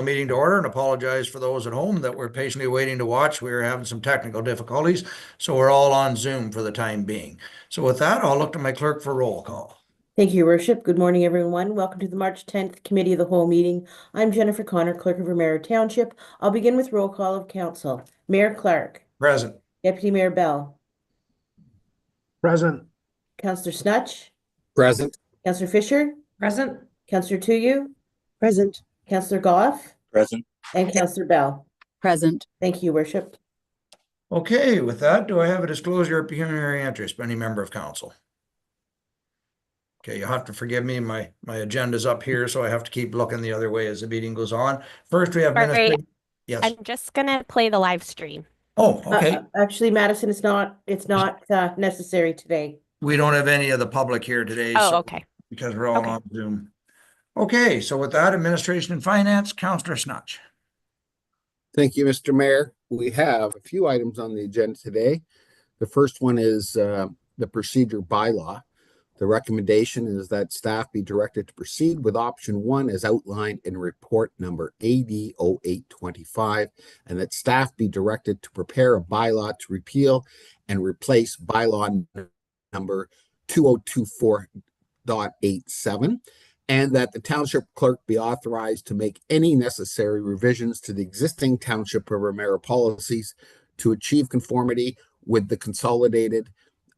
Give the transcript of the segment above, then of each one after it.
Meeting to order and apologize for those at home that were patiently waiting to watch. We were having some technical difficulties, so we're all on Zoom for the time being. So with that, I'll look to my clerk for roll call. Thank you, Your Worship. Good morning, everyone. Welcome to the March 10th Committee of the Whole meeting. I'm Jennifer Connor, Clerk of Ramara Township. I'll begin with roll call of council. Mayor Clark. Present. Deputy Mayor Bell. Present. Councillor Snutch. Present. Councillor Fisher. Present. Councillor Tuyu. Present. Councillor Goff. Present. And Councillor Bell. Present. Thank you, Your Worship. Okay, with that, do I have a disclosure of pecuniary interest by any member of council? Okay, you'll have to forgive me. My agenda's up here, so I have to keep looking the other way as the meeting goes on. First, we have Sorry, Yes. I'm just gonna play the live stream. Oh, okay. Actually, Madison, it's not necessary today. We don't have any of the public here today. Oh, so okay. Because we're all Okay. on Zoom. Okay, so with that, Administration and Finance, Councillor Snutch. Thank you, Mr. Mayor. We have a few items on the agenda today. The first one is the procedure bylaw. The recommendation is that staff be directed to proceed with option 1 as outlined in report number AD0825, and that staff be directed to prepare a bylaw to repeal and replace bylaw number 2024.87, and that the township clerk be authorized to make any necessary revisions to the existing Township of Ramara policies to achieve conformity with the consolidated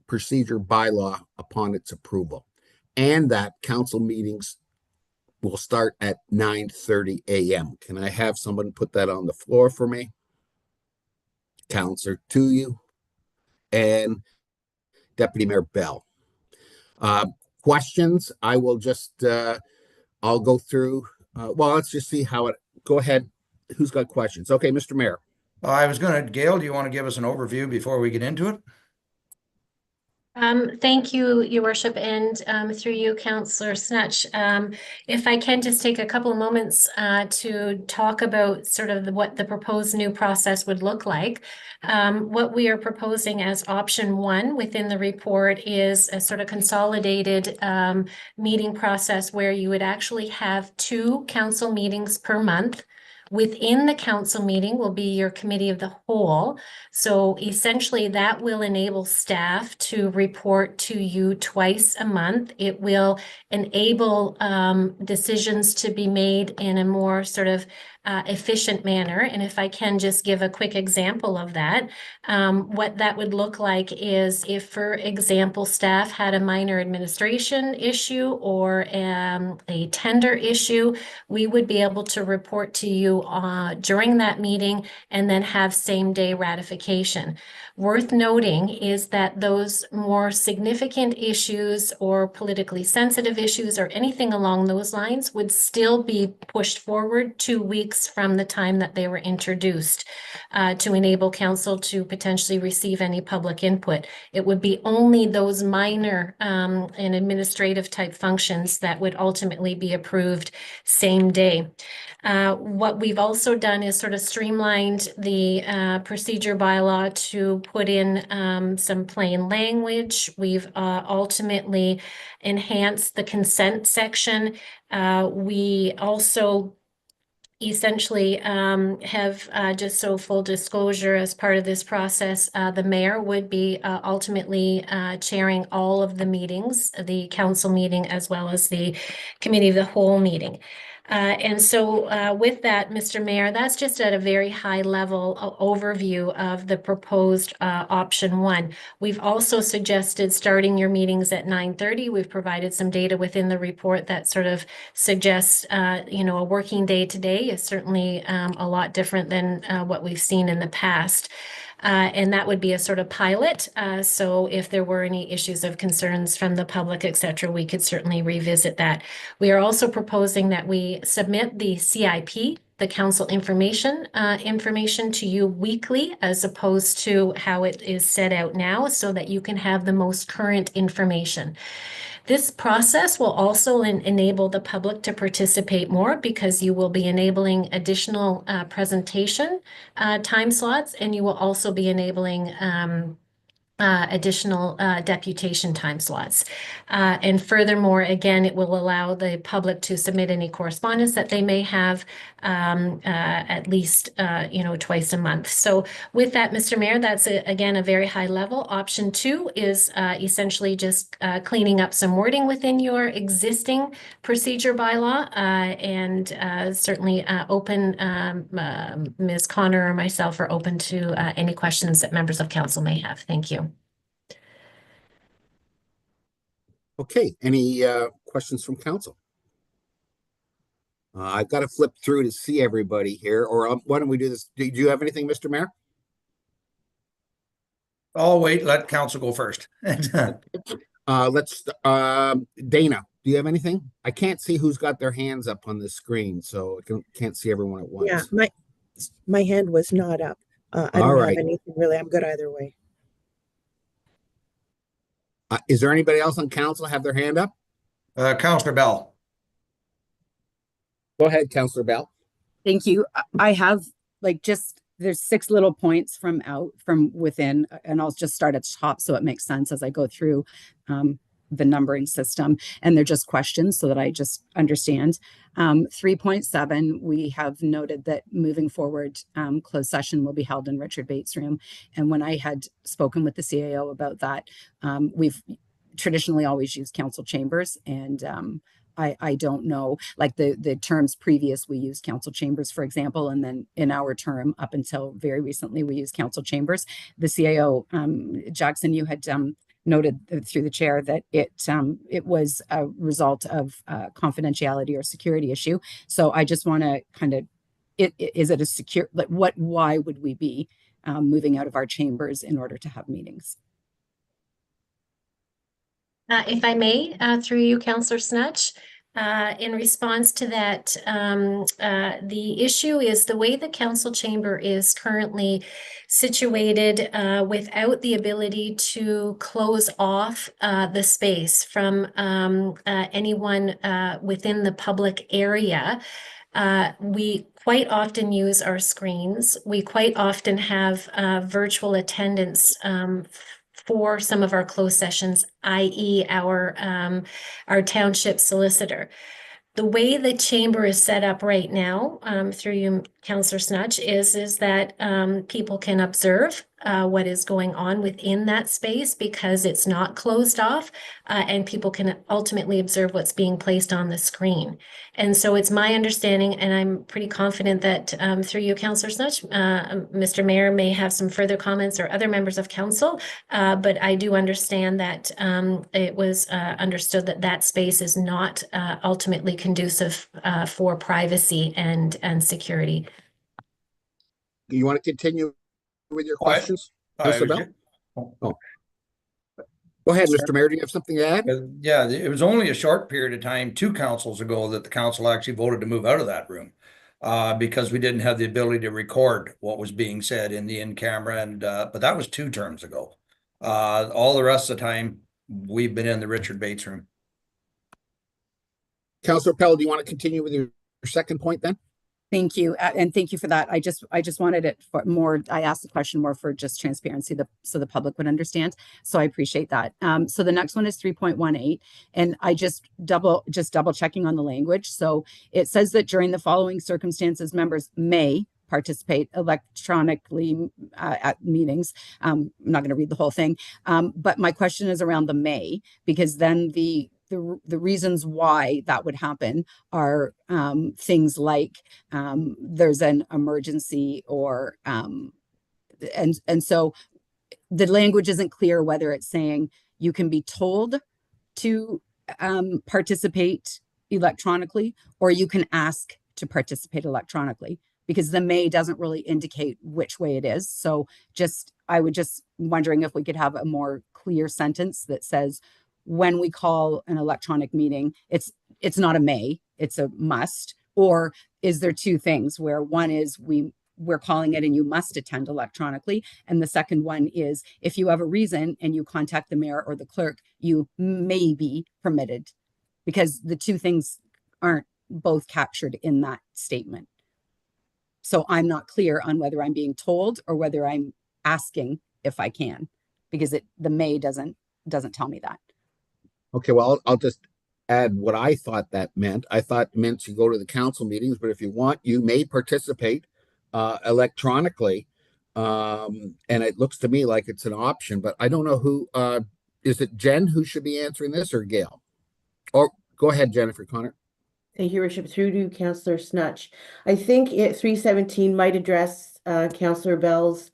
procedure bylaw upon its approval, and that council meetings will start at 9:30 a.m. Can I have someone put that on the floor for me? Councillor Tuyu and Deputy Mayor Bell. Questions? I will just, I'll go through. Well, let's just see how it, go ahead. Who's got questions? Okay, Mr. Mayor. Gail, do you want to give us an overview before we get into it? Thank you, Your Worship, and through you, Councillor Snutch. If I can just take a couple of moments to talk about sort of what the proposed new process would look like. What we are proposing as option 1 within the report is a sort of consolidated meeting process where you would actually have 2 council meetings per month. Within the council meeting will be your committee of the whole. So essentially that will enable staff to report to you twice a month. It will enable decisions to be made in a more sort of efficient manner. And if I can just give a quick example of that, what that would look like is if, for example, staff had a minor administration issue or a tender issue, we would be able to report to you during that meeting and then have same-day ratification. Worth noting is that those more significant issues or politically sensitive issues or anything along those lines would still be pushed forward 2 weeks from the time that they were introduced to enable council to potentially receive any public input. It would be only those minor and administrative type functions that would ultimately be approved same day. What we've also done is sort of streamlined the procedure bylaw to put in some plain language. We've ultimately enhanced the consent section. We also essentially have just so full disclosure as part of this process, the mayor would be ultimately chairing all of the meetings, the council meeting as well as the committee of the whole meeting. And so with that, Mr. Mayor, that's just at a very high level overview of the proposed option 1. We've also suggested starting your meetings at 9:30. We've provided some data within the report that sort of suggests, a working day today is certainly a lot different than what we've seen in the past. And that would be a sort of pilot. So if there were any issues of concerns from the public, et cetera, we could certainly revisit that. We are also proposing that we submit the CIP, the council information to you weekly, as opposed to how it is set out now, so that you can have the most current information. This process will also enable the public to participate more because you will be enabling additional presentation time slots, and you will also be enabling additional deputation time slots. And furthermore, again, it will allow the public to submit any correspondence that they may have at least, twice a month. So with that, Mr. Mayor, that's again a very high level. Option 2 is essentially just cleaning up some wording within your existing procedure bylaw, and certainly open, Ms. Connor or myself are open to any questions that members of council may have. Thank you. Okay, any questions from council? I've got to flip through to see everybody here, or why don't we do this? Do you have anything, Mr. Mayor? I'll wait, let council go first. Let's Dana, do you have anything? I can't see who's got their hands up on the screen, so I can't see everyone at once. Yeah, my hand was not up. I All don't right. have anything really. I'm good either way. Is there anybody else on council have their hand up? Councillor Bell. Go ahead, Councillor Bell. Thank you. I have there's 6 little points from within, and I'll just start at the top so it makes sense as I go through the numbering system. And they're just questions so that I just understand. 3.7, we have noted that moving forward, closed session will be held in Richard Bates' room. And when I had spoken with the CAO about that, we've traditionally always used council chambers, and I don't know, like the terms previous, we used council chambers, for example, and then in our term up until very recently, we used council chambers. The CAO, Jackson, you had noted through the chair that it was a result of confidentiality or security issue. So I just want to kind of, is it a secure, like why would we be moving out of our chambers in order to have meetings? If I may, through you, Councillor Snatch, in response to that, the issue is the way the council chamber is currently situated without the ability to close off the space from anyone within the public area. We quite often use our screens. We quite often have virtual attendance for some of our closed sessions, i.e. our township solicitor. The way the chamber is set up right now, through you, Councillor Snatch, is that people can observe what is going on within that space because it's not closed off, and people can ultimately observe what's being placed on the screen. And so it's my understanding, and I'm pretty confident that through you, Councillor Snatch, Mr. Mayor may have some further comments or other members of council, but I do understand that it was understood that that space is not ultimately conducive for privacy and security. You want to continue with your questions? Councillor Bell? Oh. Go ahead, Mr. Mayor. Do you have something to add? Yeah, it was only a short period of time, 2 councils ago, that the council actually voted to move out of that room because we didn't have the ability to record what was being said in the in-camera, and but that was 2 terms ago. All the rest of the time, we've been in the Richard Bates room. Councillor Pell, do you want to continue with your second point then? Thank you. And thank you for that. I just wanted it for more, I asked the question more for just transparency, so the public would understand. So I appreciate that. So the next one is 3.18, and I just double checking on the language. So it says that during the following circumstances, members may participate electronically at meetings. I'm not going to read the whole thing, but my question is around the may, because then the reasons why that would happen are things like there's an emergency, or and so the language isn't clear whether it's saying you can be told to participate electronically or you can ask to participate electronically, because the may doesn't really indicate which way it is. So I would just wondering if we could have a more clear sentence that says, when we call an electronic meeting, it's not a may, it's a must? Or is there 2 things where one is we're calling it and you must attend electronically, and the second one is if you have a reason and you contact the mayor or the clerk, you may be permitted, because the 2 things aren't both captured in that statement. So I'm not clear on whether I'm being told or whether I'm asking if I can. because the may doesn't tell me that. Okay, well, I'll just add what I thought that meant. I thought it meant you go to the council meetings, but if you want, you may participate electronically. And it looks to me like it's an option, but I don't know who, is it Jen who should be answering this or Gail? Or go ahead, Jennifer Connor. Thank you, Your Worship. Through to Councillor Snutch. I think 317 might address Councillor Bell's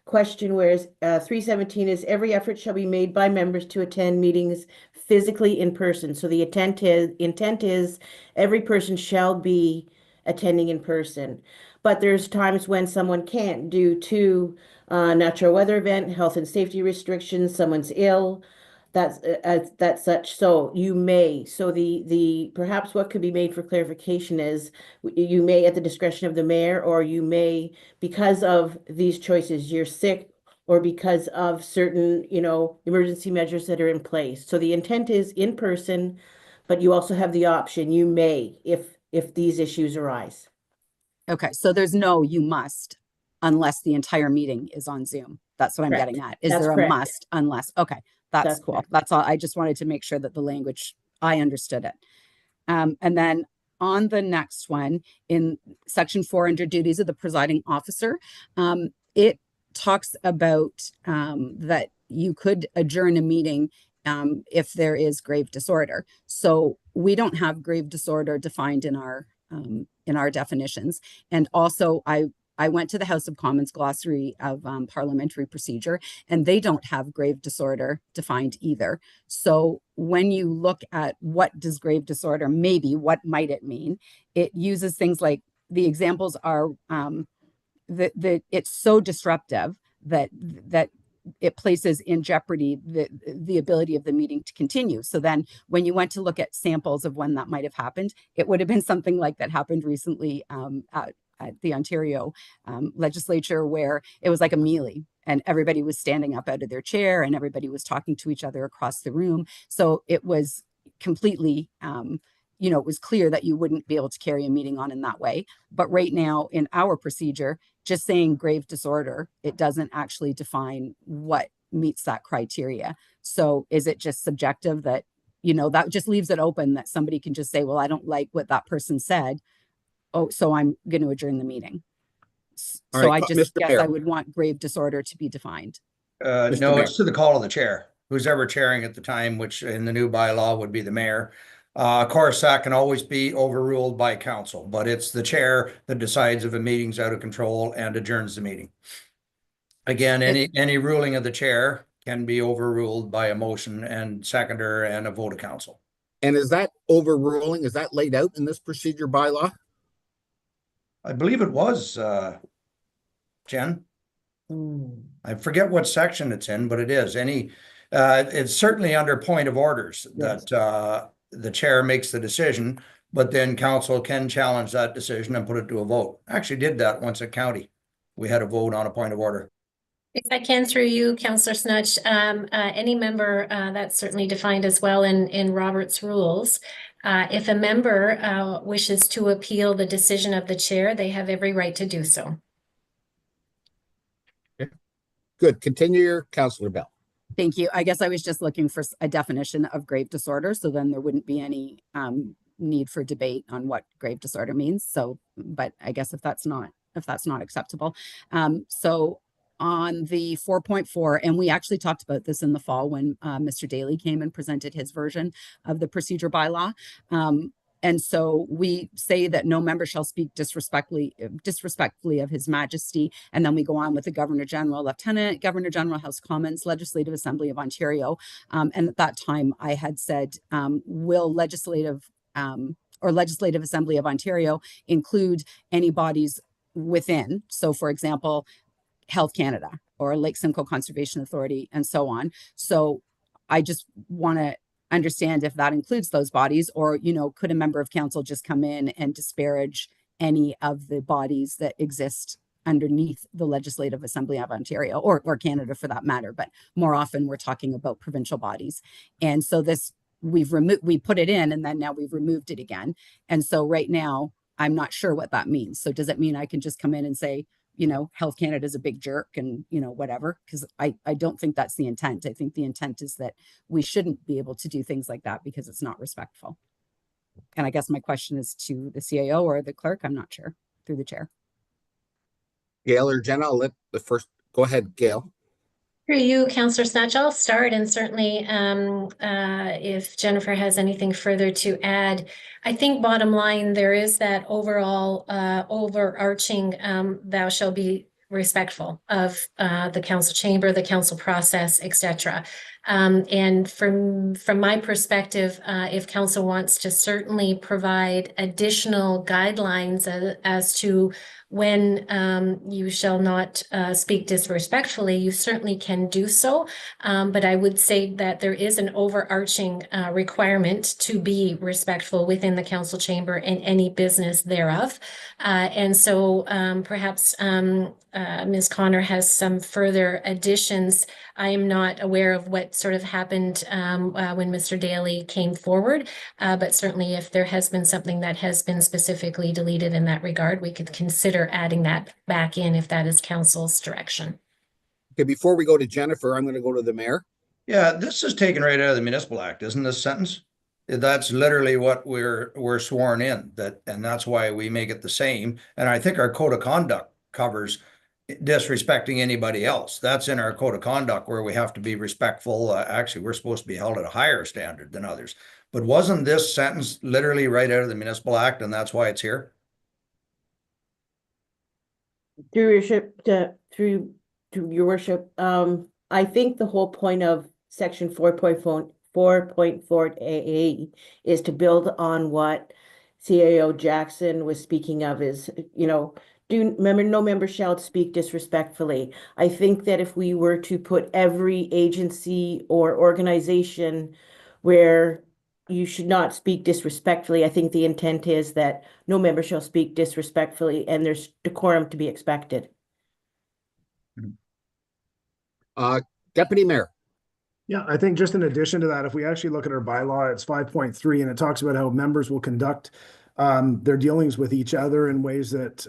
question, whereas 317 is every effort shall be made by members to attend meetings physically in person. So the intent is every person shall be attending in person. But there's times when someone can't due to natural weather event, health and safety restrictions, someone's ill. That's such. So you may. So the perhaps what could be made for clarification is you may at the discretion of the mayor, or you may, because of these choices, you're sick, or because of certain, emergency measures that are in place. So the intent is in person, but you also have the option, you may, if these issues arise. Okay, so there's no you must unless the entire meeting is on Zoom. That's what I'm Correct. getting at. Is That's there a correct. must unless? Okay, that's cool. correct. That's all. I just wanted to make sure that the language, I understood it. And then on the next one, in section 4 under duties of the presiding officer, it talks about that you could adjourn a meeting if there is grave disorder. So we don't have grave disorder defined in our definitions. And also I went to the House of Commons glossary of parliamentary procedure, and they don't have grave disorder defined either. So when you look at what does grave disorder, maybe what might it mean, it uses things like, the examples are that it's so disruptive that it places in jeopardy the ability of the meeting to continue. So then when you went to look at samples of when that might have happened, it would have been something like that happened recently at the Ontario legislature, where it was like a melee and everybody was standing up out of their chair and everybody was talking to each other across the room. So it was completely, it was clear that you wouldn't be able to carry a meeting on in that way. But right now in our procedure, just saying grave disorder, it doesn't actually define what meets that criteria. So is it just subjective that, that just leaves it open that somebody can just say, well, I don't like what that person said. Oh, so I'm going to adjourn the meeting. So right, I just Mr. guess Mayor. I would want grave disorder to be defined. Mr. No, Mayor. it's to the call of the chair, who's ever chairing at the time, which in the new bylaw would be the mayor. Of course, that can always be overruled by council, but it's the chair that decides if a meeting's out of control and adjourns the meeting. Again, any ruling of the chair can be overruled by a motion and seconder and a vote of council. And is that overruling, is that laid out in this procedure bylaw? I believe it was, Jen. I forget what section it's in, but it is it's certainly under point of orders that the chair makes the decision, but then council can challenge that decision and put it to a vote. Actually did that once at county. We had a vote on a point of order. If I can, through you, Councillor Snutch, any member, that's certainly defined as well in Robert's rules. If a member wishes to appeal the decision of the chair, they have every right to do so. Good. Continue, Councillor Bell. Thank you. I guess I was just looking for a definition of grave disorder, so then there wouldn't be any need for debate on what grave disorder means. So, but I guess if that's not acceptable. So on the 4.4, and we actually talked about this in the fall when Mr. Daly came and presented his version of the procedure bylaw. And so we say that no member shall speak disrespectfully of His Majesty. And then we go on with the Governor General, Lieutenant Governor General, House of Commons, Legislative Assembly of Ontario. And at that time I had said, will Legislative Assembly of Ontario include any bodies within? So for example, Health Canada or Lake Simcoe Conservation Authority and so on. So I just want to understand if that includes those bodies, or, could a member of council just come in and disparage any of the bodies that exist underneath the Legislative Assembly of Ontario or Canada for that matter. But more often we're talking about provincial bodies. And so this, we put it in and then now we've removed it again. And so right now I'm not sure what that means. So does it mean I can just come in and say, you know, Health Canada is a big jerk and, you know, whatever? Because I don't think that's the intent. I think the intent is that we shouldn't be able to do things like that because it's not respectful. And I guess my question is to the CAO or the clerk. I'm not sure, through the chair. Gail or Jenna, I'll let the first, go ahead, Gail. Through you, Councillor Snatch, I'll start, and certainly if Jennifer has anything further to add. I think bottom line, there is that overall overarching thou shall be respectful of the council chamber, the council process, etc. And from my perspective, if council wants to certainly provide additional guidelines as to when you shall not speak disrespectfully, you certainly can do so. But I would say that there is an overarching requirement to be respectful within the council chamber and any business thereof. And so perhaps Ms. Connor has some further additions. I am not aware of what sort of happened when Mr. Daly came forward, but certainly if there has been something that has been specifically deleted in that regard, we could consider adding that back in if that is council's direction. Okay, before we go to Jennifer, I'm going to go to the mayor. Yeah, this is taken right out of the Municipal Act, isn't this sentence? That's literally what we're sworn in, that, and that's why we make it the same. And I think our code of conduct covers disrespecting anybody else. That's in our code of conduct where we have to be respectful. Actually, we're supposed to be held at a higher standard than others. But wasn't this sentence literally right out of the Municipal Act, and that's why it's here? Through your worship, through your worship, I think the whole point of section 4.4 AA is to build on what CAO Jackson was speaking of, is, you know, no member shall speak disrespectfully. I think that if we were to put every agency or organization where you should not speak disrespectfully, I think the intent is that no member shall speak disrespectfully and there's decorum to be expected. Deputy Mayor. Yeah, I think just in addition to that, if we actually look at our bylaw, it's 5.3, and it talks about how members will conduct their dealings with each other in ways that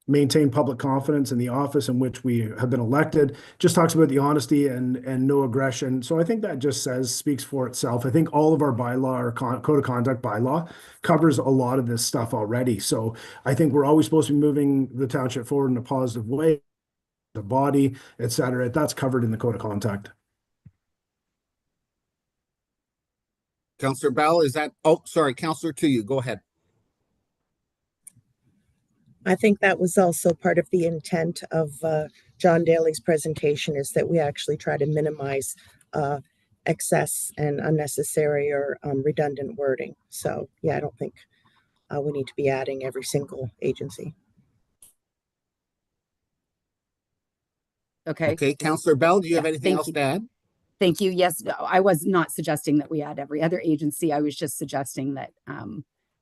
maintain public confidence in the office in which we have been elected. Just talks about the honesty and no aggression. So I think that just speaks for itself. I think all of our bylaw, our code of conduct bylaw, covers a lot of this stuff already. So I think we're always supposed to be moving the township forward in a positive way, the body, etc. That's covered in the code of conduct. Councillor Bell, is that, oh, sorry, Councillor to you, go ahead. I think that was also part of the intent of John Daly's presentation, is that we actually try to minimize excess and unnecessary or redundant wording. So yeah, I don't think we need to be adding every single agency. Okay. Okay, Councillor Bell, do you have Yeah, anything thank else you. to add? Thank you. Yes, I was not suggesting that we add every other agency. I was just suggesting that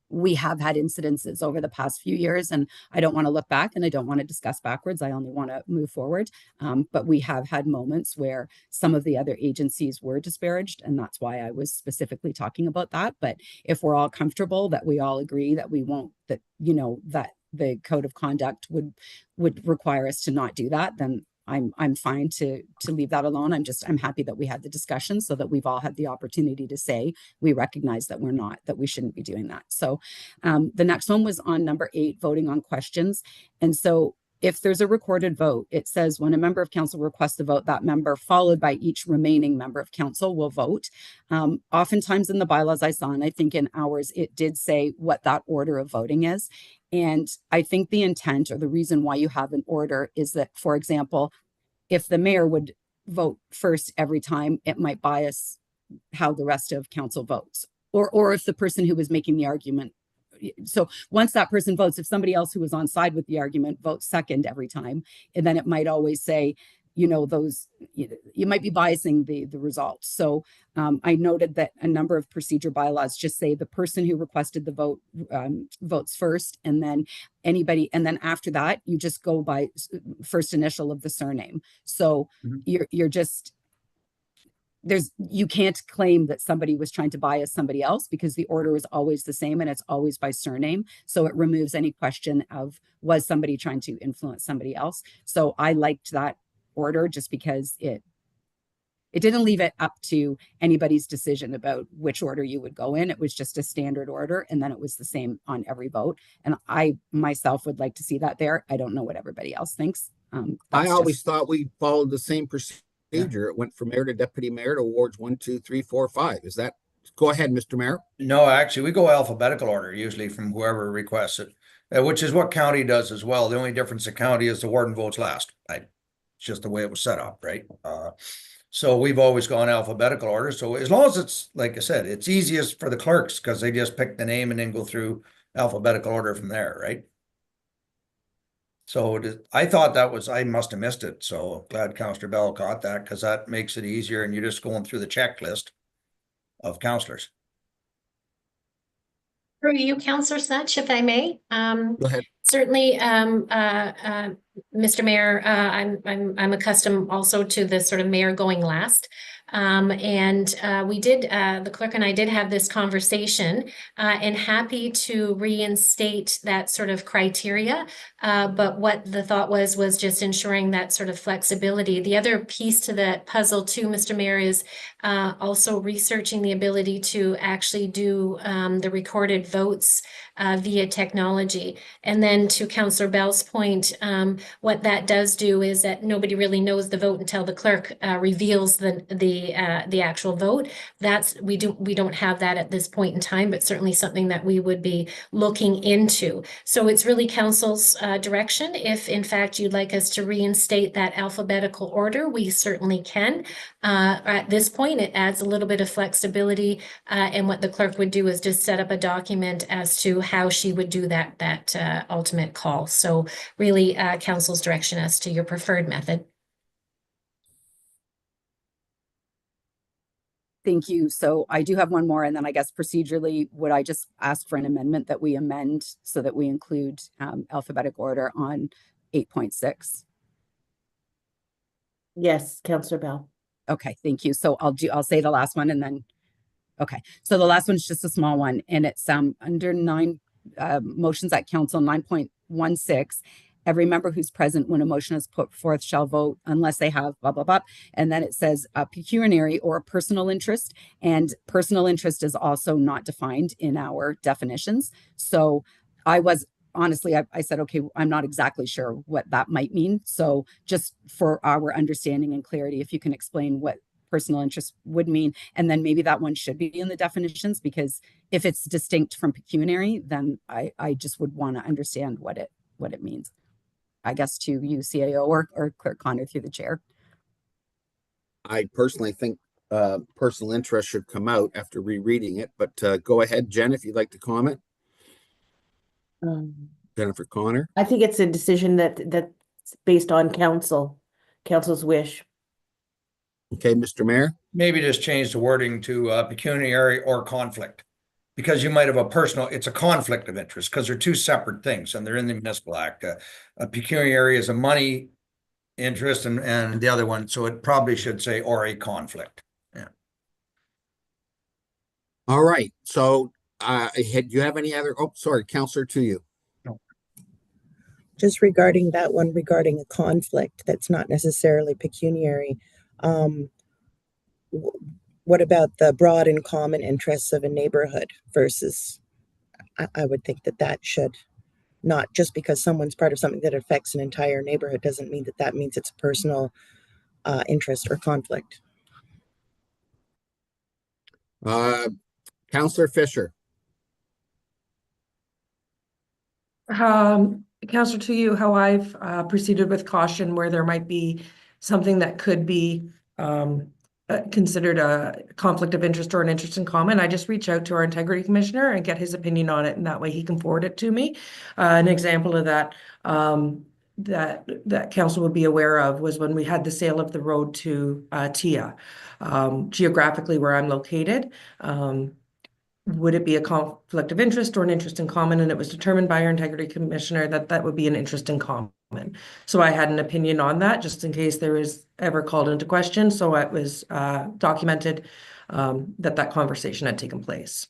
we have had incidences over the past few years, and I don't want to look back and I don't want to discuss backwards. I only want to move forward. But we have had moments where some of the other agencies were disparaged, and that's why I was specifically talking about that. But if we're all comfortable that we all agree that we won't, that, you know, that the code of conduct would require us to not do that, then I'm fine to leave that alone. I'm happy that we had the discussion so that we've all had the opportunity to say we recognize that we shouldn't be doing that. So the next one was on number 8, voting on questions. And so if there's a recorded vote, it says when a member of council requests a vote, that member followed by each remaining member of council will vote. Oftentimes in the bylaws I saw, and I think in ours, it did say what that order of voting is. And I think the intent or the reason why you have an order is that, for example, if the mayor would vote first every time, it might bias how the rest of council votes. Or if the person who was making the argument, so once that person votes, if somebody else who was on side with the argument votes second every time, and then it might always say, you know, those, you might be biasing the results. So I noted that a number of procedure bylaws just say the person who requested the vote votes first, and then anybody, and then after that, you just go by first initial of the surname. So you're just, you can't claim that somebody was trying to bias somebody else because the order is always the same and it's always by surname. So it removes any question of was somebody trying to influence somebody else. So I liked that order just because it didn't leave it up to anybody's decision about which order you would go in. It was just a standard order, and then it was the same on every vote. And I myself would like to see that there. I don't know what everybody else thinks. I always thought we followed the same procedure. It went from mayor to deputy mayor to wards 1, 2, 3, 4, 5. Is that? Go ahead, Mr. Mayor. No, actually, we go alphabetical order usually from whoever requests it, which is what county does as well. The only difference in county is the warden votes last. It's just the way it was set up, right? So we've always gone alphabetical order. So as long as it's, like I said, it's easiest for the clerks because they just pick the name and then go through alphabetical order from there, right? So I thought I must have missed it. So glad Councillor Bell caught that because that makes it easier and you're just going through the checklist of councillors. Through you, Councillor Snatch, if I may. Go ahead. Certainly, Mr. Mayor, I'm accustomed also to the sort of mayor going last. We did, the clerk and I did have this conversation, and happy to reinstate that sort of criteria. But what the thought was just ensuring that sort of flexibility. The other piece to that puzzle too, Mr. Mayor, is also researching the ability to actually do the recorded votes via technology. And then to Councillor Bell's point, what that does do is that nobody really knows the vote until the clerk reveals the actual vote. We don't have that at this point in time, but certainly something that we would be looking into. So it's really council's direction. If in fact you'd like us to reinstate that alphabetical order, we certainly can. At this point, it adds a little bit of flexibility, and what the clerk would do is just set up a document as to how she would do that ultimate call. So really, council's direction as to your preferred method. Thank you. So I do have one more, and then I guess procedurally, would I just ask for an amendment that we amend so that we include alphabetic order on 8.6? Yes, Councillor Bell. Okay, thank you. So I'll say the last one and then, okay. So the last one's just a small one, and it's under motions at council 9.16. Every member who's present when a motion is put forth shall vote unless they have blah, blah, blah. And then it says a pecuniary or a personal interest, and personal interest is also not defined in our definitions. So honestly, I said, okay, I'm not exactly sure what that might mean. So just for our understanding and clarity, if you can explain what personal interest would mean, and then maybe that one should be in the definitions, because if it's distinct from pecuniary, then I just would want to understand what it means. I guess to you, CAO or Clerk Connor through the chair. I personally think personal interest should come out after rereading it, but go ahead, Jen, if you'd like to comment. Jennifer Connor. I think it's a decision that's based on council's wish. Okay, Mr. Mayor. Maybe just change the wording to pecuniary or conflict, because you might have it's a conflict of interest because they're two separate things and they're in the municipal act. A pecuniary is a money interest and the other one, so it probably should say or a conflict. Yeah. All right. So do you have any other? Oh, sorry, Councillor, to you. No. Just regarding that one, regarding a conflict that's not necessarily pecuniary. What about the broad and common interests of a neighborhood versus, I would think that should not, just because someone's part of something that affects an entire neighborhood doesn't mean that means it's a personal interest or conflict. Councillor Fisher. Councillor, to you, how I've proceeded with caution where there might be something that could be considered a conflict of interest or an interest in common. I just reach out to our integrity commissioner and get his opinion on it, and that way he can forward it to me. An example of that that council would be aware of was when we had the sale of the road to TIA. Geographically where I'm located, would it be a conflict of interest or an interest in common? And it was determined by our integrity commissioner that would be an interest in common. So I had an opinion on that, just in case there was ever called into question. So it was documented that conversation had taken place.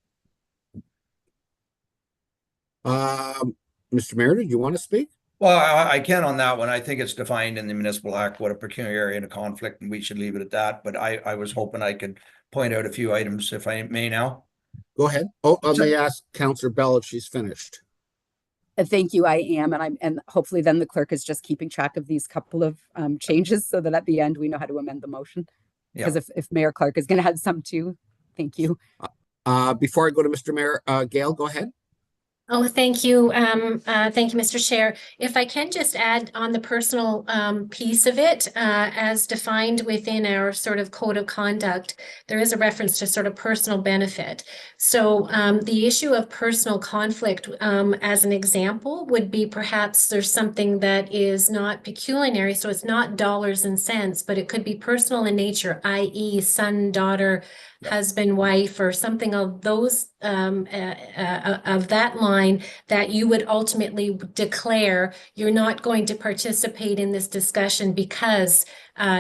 Mr. Mayor, did you want to speak? Well, I can on that one. I think it's defined in the municipal act what a pecuniary and a conflict, and we should leave it at that. But I was hoping I could point out a few items if I may now. Go ahead. Oh, I may ask Councillor Bell if she's finished. Thank you. I am, and hopefully then the clerk is just keeping track of these couple of changes so that at the end we know how to amend the motion. Because if Mayor Clark is going to add some too, thank you. Before I go to Mr. Mayor, Gail, go ahead. Oh, thank you. Thank you, Mr. Chair. If I can just add on the personal piece of it, as defined within our sort of code of conduct, there is a reference to sort of personal benefit. So the issue of personal conflict, as an example, would be perhaps there's something that is not pecuniary, so it's not dollars and cents, but it could be personal in nature, i.e. son, daughter, husband, wife, or something of those of that line that you would ultimately declare you're not going to participate in this discussion because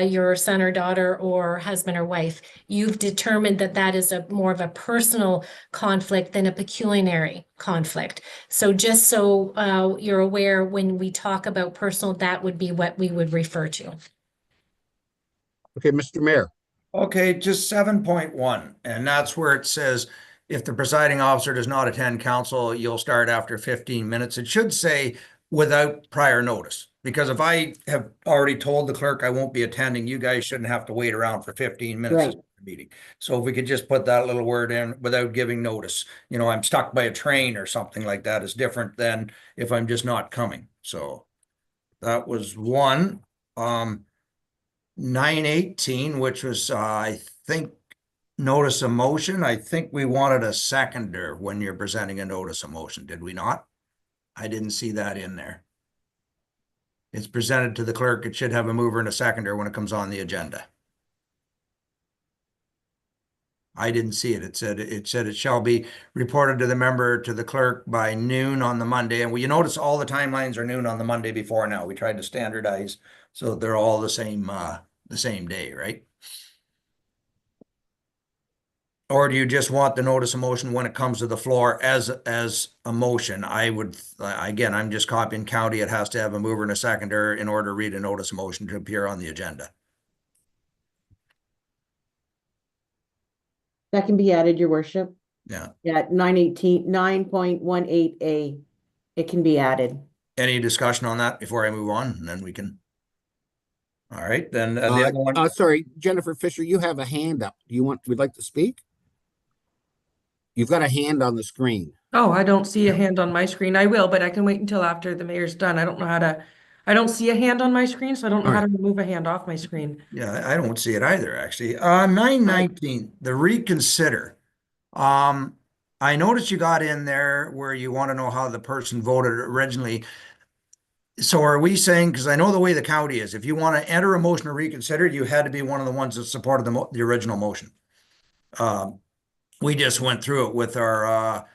your son or daughter or husband or wife. You've determined that that is a more of a personal conflict than a pecuniary conflict. So just so you're aware, when we talk about personal, that would be what we would refer to. Okay, Mr. Mayor. Okay, just 7.1, and that's where it says, if the presiding officer does not attend council, you'll start after 15 minutes. It should say without prior notice, because if I have already told the clerk I won't be attending, you guys shouldn't have to wait around for 15 minutes Right. of the meeting. So if we could just put that little word in without giving notice, you know, I'm stuck by a train or something like that is different than if I'm just not coming. So that was one. 918, which was, I think, notice of motion. I think we wanted a seconder when you're presenting a notice of motion, did we not? I didn't see that in there. It's presented to the clerk. It should have a mover and a seconder when it comes on the agenda. I didn't see it. It said it shall be reported to the member, to the clerk by noon on the Monday. And you notice all the timelines are noon on the Monday before now. We tried to standardize so they're all the same day, right? Or do you just want the notice of motion when it comes to the floor as a motion? I would, again, I'm just copying county. It has to have a mover and a seconder in order to read a notice of motion to appear on the agenda. That can be added, your worship. Yeah. Yeah, 9.18A, it can be added. Any discussion on that before I move on? And then we can. All right, then the other one. Sorry, Jennifer Fisher, you have a hand up. Would like to speak? You've got a hand on the screen. Oh, I don't see a hand on my screen. I will, but I can wait until after the mayor's done. I don't know how to, I don't see a hand on my screen, so I don't know how to remove a hand off my screen. Yeah, I don't see it either, actually. 919, the reconsider. I noticed you got in there where you want to know how the person voted originally. So are we saying, because I know the way the county is, if you want to enter a motion to reconsider, you had to be one of the ones that supported the original motion. We just went through it with our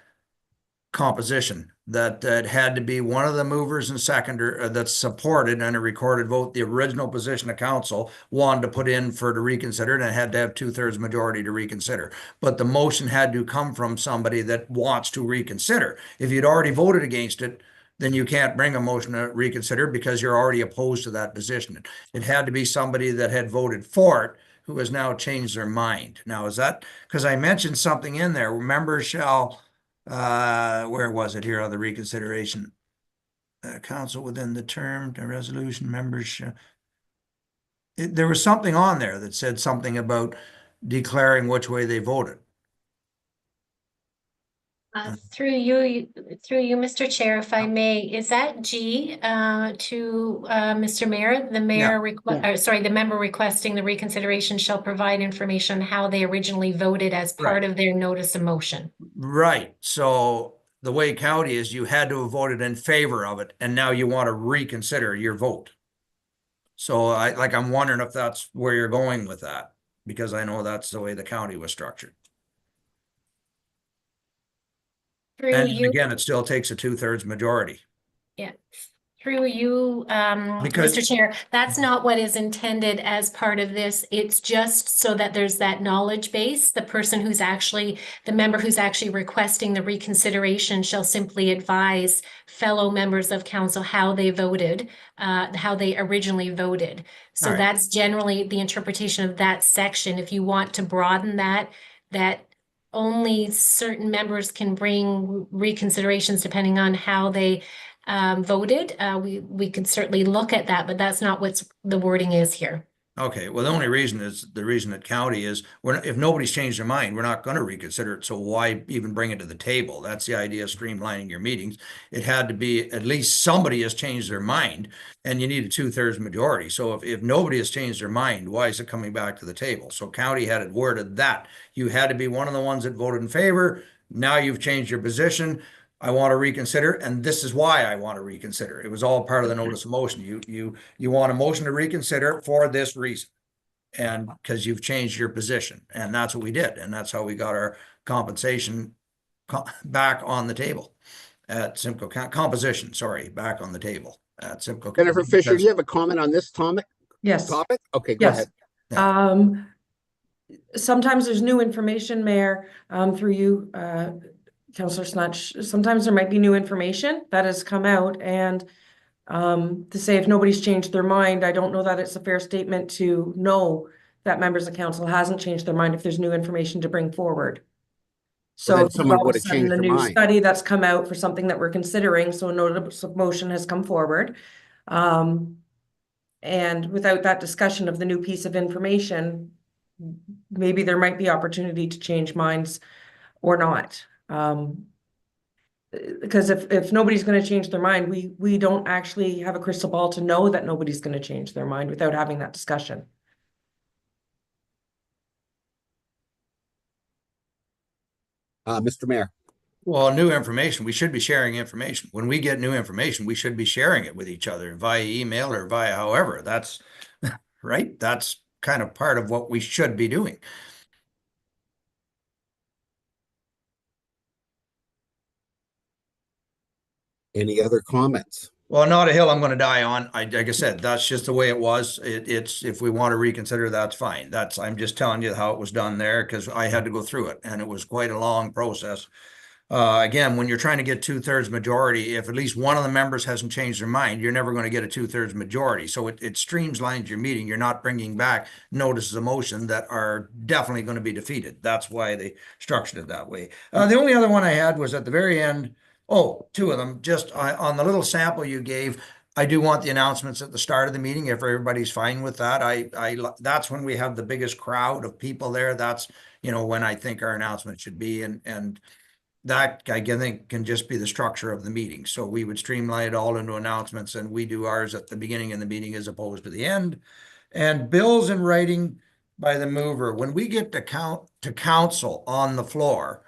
composition that had to be one of the movers and seconder that supported and a recorded vote the original position of council wanted to put in for to reconsider, and it had to have 2/3 majority to reconsider. But the motion had to come from somebody that wants to reconsider. If you'd already voted against it, then you can't bring a motion to reconsider because you're already opposed to that position. It had to be somebody that had voted for it who has now changed their mind. Now, is that because I mentioned something in there? Members shall, where was it here on the reconsideration? Council within the term, the resolution members shall. There was something on there that said something about declaring which way they voted. Through you, Mr. Chair, if I may, is that G to Mr. Mayor? The mayor the member requesting the reconsideration shall provide information on how they originally voted as part of their notice of motion. Right. So the way county is, you had to have voted in favor of it, and now you want to reconsider your vote. So I'm wondering if that's where you're going with that, because I know that's the way the county was structured. And again, it still takes a 2/3 majority. Yeah. Through you, Because- Mr. Chair, that's not what is intended as part of this. It's just so that there's that knowledge base. The member who's actually requesting the reconsideration shall simply advise fellow members of council how they voted, how they originally voted. So All right. that's generally the interpretation of that section. If you want to broaden that only certain members can bring reconsiderations depending on how they voted, we could certainly look at that, but that's not what the wording is here. Okay, well, the only reason that county is, if nobody's changed their mind, we're not gonna reconsider it, so why even bring it to the table? That's the idea of streamlining your meetings. It had to be, at least somebody has changed their mind, and you need a 2/3 majority. So if nobody has changed their mind, why is it coming back to the table? So county had it worded that you had to be one of the ones that voted in favor. Now you've changed your position. I want to reconsider, and this is why I want to reconsider. It was all part of the notice of motion. You want a motion to reconsider for this reason. And because you've changed your position, and that's what we did, and that's how we got our compensation back on the table at Simcoe County, composition, sorry, back on the table at Simcoe County. Jennifer Fisher, do you have a comment on this topic? Yes. Okay, go Yes. ahead. Sometimes there's new information, Mayor, through you, Councillor Snutch. Sometimes there might be new information that has come out, and to say if nobody's changed their mind, I don't know that it's a fair statement to know that members of council hasn't changed their mind if there's new information to bring forward. So then if someone all of a would have sudden changed a their new mind. study that's come out for something that we're considering, so a notice of motion has come forward. And without that discussion of the new piece of information, maybe there might be opportunity to change minds or not. Because if nobody's going to change their mind, we don't actually have a crystal ball to know that nobody's going to change their mind without having that discussion. Mr. Mayor. Well, new information, we should be sharing information. When we get new information, we should be sharing it with each other via email or via however. That's right. That's kind of part of what we should be doing. Any other comments? Well, not a hill I'm going to die on. Like I said, that's just the way it was. It's if we want to reconsider, that's fine. I'm just telling you how it was done there because I had to go through it, and it was quite a long process. Again, when you're trying to get 2/3 majority, if at least one of the members hasn't changed their mind, you're never going to get a 2/3 majority. So it streamlines your meeting. You're not bringing back notices of motion that are definitely going to be defeated. That's why they structured it that way. The only other one I had was at the very end. Oh, two of them. Just on the little sample you gave, I do want the announcements at the start of the meeting if everybody's fine with that. That's when we have the biggest crowd of people there. That's when I think our announcement should be, and that I think can just be the structure of the meeting. So we would streamline it all into announcements, and we do ours at the beginning of the meeting as opposed to the end. And bills in writing by the mover. When we get to council on the floor,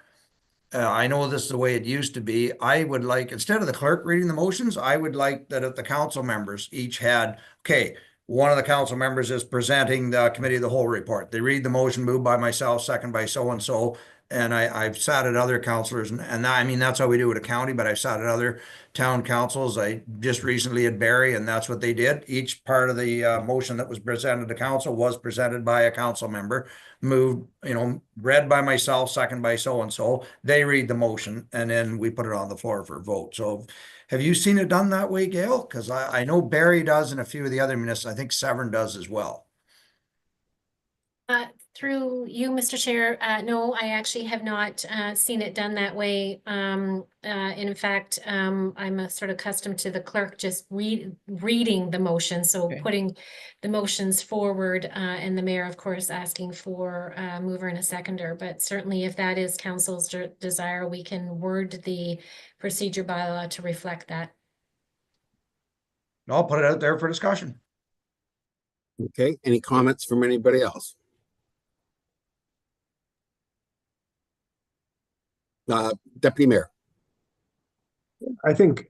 I know this is the way it used to be. I would like, instead of the clerk reading the motions, I would like that if the council members each had, okay, one of the council members is presenting the committee of the whole report. They read the motion moved by myself, second by so-and-so. And I've sat at other councilors, and I mean, that's how we do it at county, but I've sat at other town councils. I just recently at Barrie, and that's what they did. Each part of the motion that was presented to council was presented by a council member, moved, read by myself, second by so-and-so. They read the motion, and then we put it on the floor for a vote. So have you seen it done that way, Gail? Because I know Barrie does, and a few of the other municipalities, I think Severn does as well. Through you, Mr. Chair, no, I actually have not seen it done that way. In fact, I'm sort of accustomed to the clerk just reading the motion, so Okay. putting the motions forward, and the mayor, of course, asking for a mover and a seconder. But certainly, if that is council's desire, we can word the procedure bylaw to reflect that. I'll put it out there for discussion. Okay, any comments from anybody else? Deputy Mayor. I think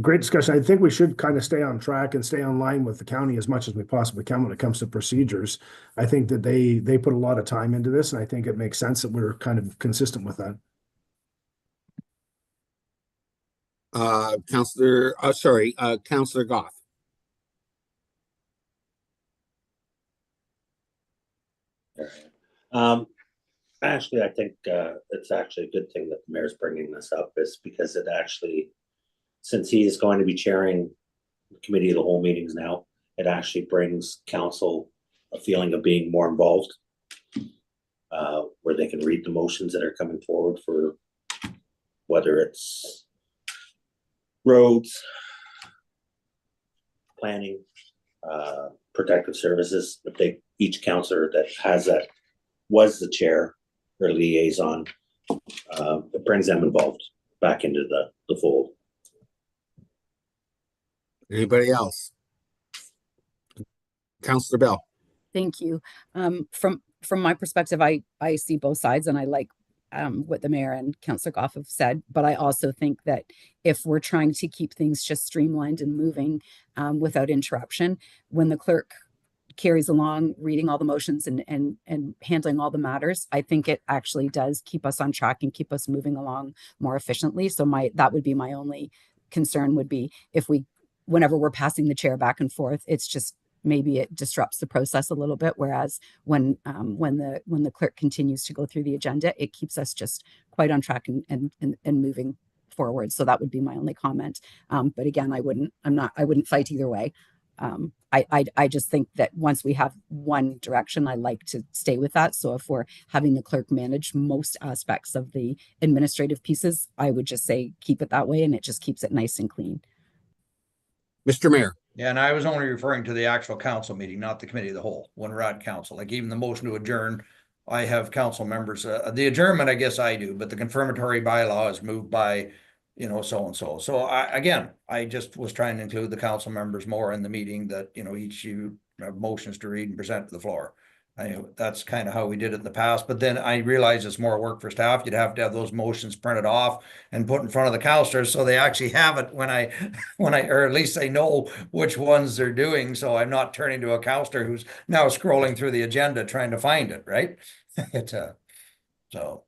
great discussion. I think we should kind of stay on track and stay on line with the county as much as we possibly can when it comes to procedures. I think that they put a lot of time into this, and I think it makes sense that we're kind of consistent with that. Counselor Goff. Actually, I think it's actually a good thing that the mayor's bringing this up, is because it actually, since he is going to be chairing the committee of the whole meetings now, it actually brings council a feeling of being more involved, where they can read the motions that are coming forward for whether it's roads, planning, protective services. If each councillor that has that was the chair or liaison, it brings them involved back into the fold. Anybody else? Counselor Bell. Thank you. From my perspective, I see both sides, and I like what the mayor and Councillor Goff have said. But I also think that if we're trying to keep things just streamlined and moving without interruption, when the clerk carries along reading all the motions and handling all the matters, I think it actually does keep us on track and keep us moving along more efficiently. So that would be my only concern, would be if whenever we're passing the chair back and forth, it's just maybe it disrupts the process a little bit. Whereas when the clerk continues to go through the agenda, it keeps us just quite on track and moving forward. So that would be my only comment. But again, I wouldn't fight either way. I just think that once we have one direction, I like to stay with that. So if we're having the clerk manage most aspects of the administrative pieces, I would just say keep it that way, and it just keeps it nice and clean. Mr. Mayor. Yeah, and I was only referring to the actual council meeting, not the committee of the whole, when we're at council. Like even the motion to adjourn, I have council members. The adjournment, I guess I do, but the confirmatory bylaw is moved by, so-and-so. So I just was trying to include the council members more in the meeting, that, each you have motions to read and present to the floor. That's kind of how we did it in the past, but then I realized it's more work for staff. You'd have to have those motions printed off and put in front of the councilors, so they actually have it when I, or at least they know which ones they're doing. So I'm not turning to a councilor who's now scrolling through the agenda trying to find it, right? So.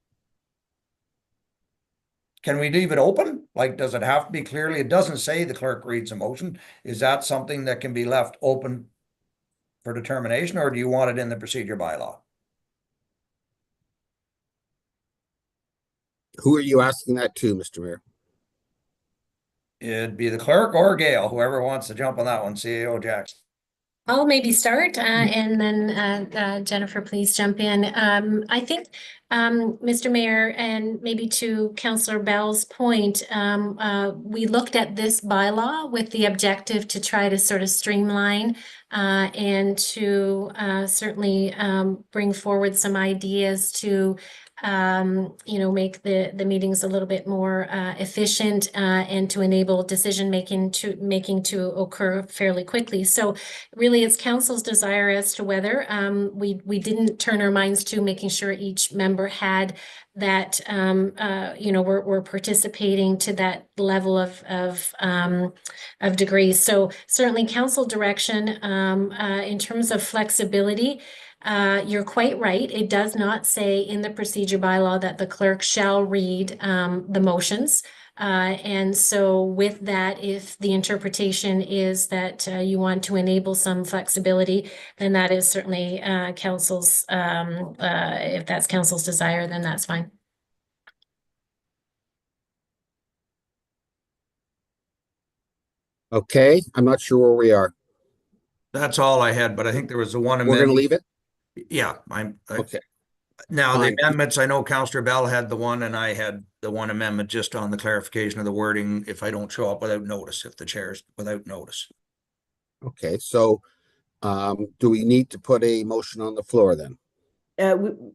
Can we leave it open? Like, does it have to be clearly? It doesn't say the clerk reads a motion. Is that something that can be left open for determination, or do you want it in the procedure bylaw? Who are you asking that to, Mr. Mayor? It'd be the clerk or Gail, whoever wants to jump on that one. CAO Jackson. I'll maybe start and then Jennifer, please jump in. I think, Mr. Mayor, and maybe to Councillor Bell's point, we looked at this bylaw with the objective to try to sort of streamline and to certainly bring forward some ideas to make the meetings a little bit more efficient and to enable decision making to occur fairly quickly. So really it's council's desire as to whether we didn't turn our minds to making sure each member had that we're participating to that level of degrees. So certainly council direction in terms of flexibility. You're quite right. It does not say in the procedure bylaw that the clerk shall read the motions. And so with that, if the interpretation is that you want to enable some flexibility, then that is certainly council's, if that's council's desire, then that's fine. Okay, I'm not sure where we are. That's all I had, but I think there was the one amendment. We're going to leave it? Yeah, okay. Now Fine. the amendments, I know Councillor Bell had the one and I had the one amendment just on the clarification of the wording. If I don't show up without notice, if the chair's without notice. Okay, so do we need to put a motion on the floor then? Through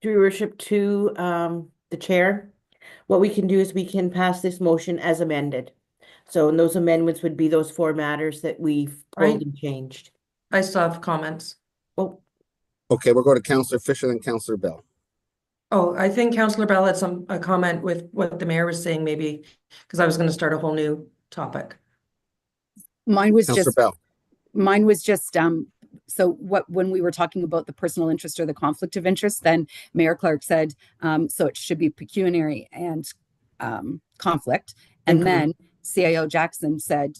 your worship, to the chair, what we can do is we can pass this motion as amended. So, and those amendments would be those 4 matters that we've pulled and changed. I still have comments. Oh, Okay, we'll go to Councillor Fisher, then Councillor Bell. Oh, I think Councillor Bell had a comment with what the mayor was saying, maybe, because I was going to start a whole new topic. Mine was Councillor Bell. So when we were talking about the personal interest or the conflict of interest, then Mayor Clark said, so it should be pecuniary and conflict. And Okay. then CAO Jackson said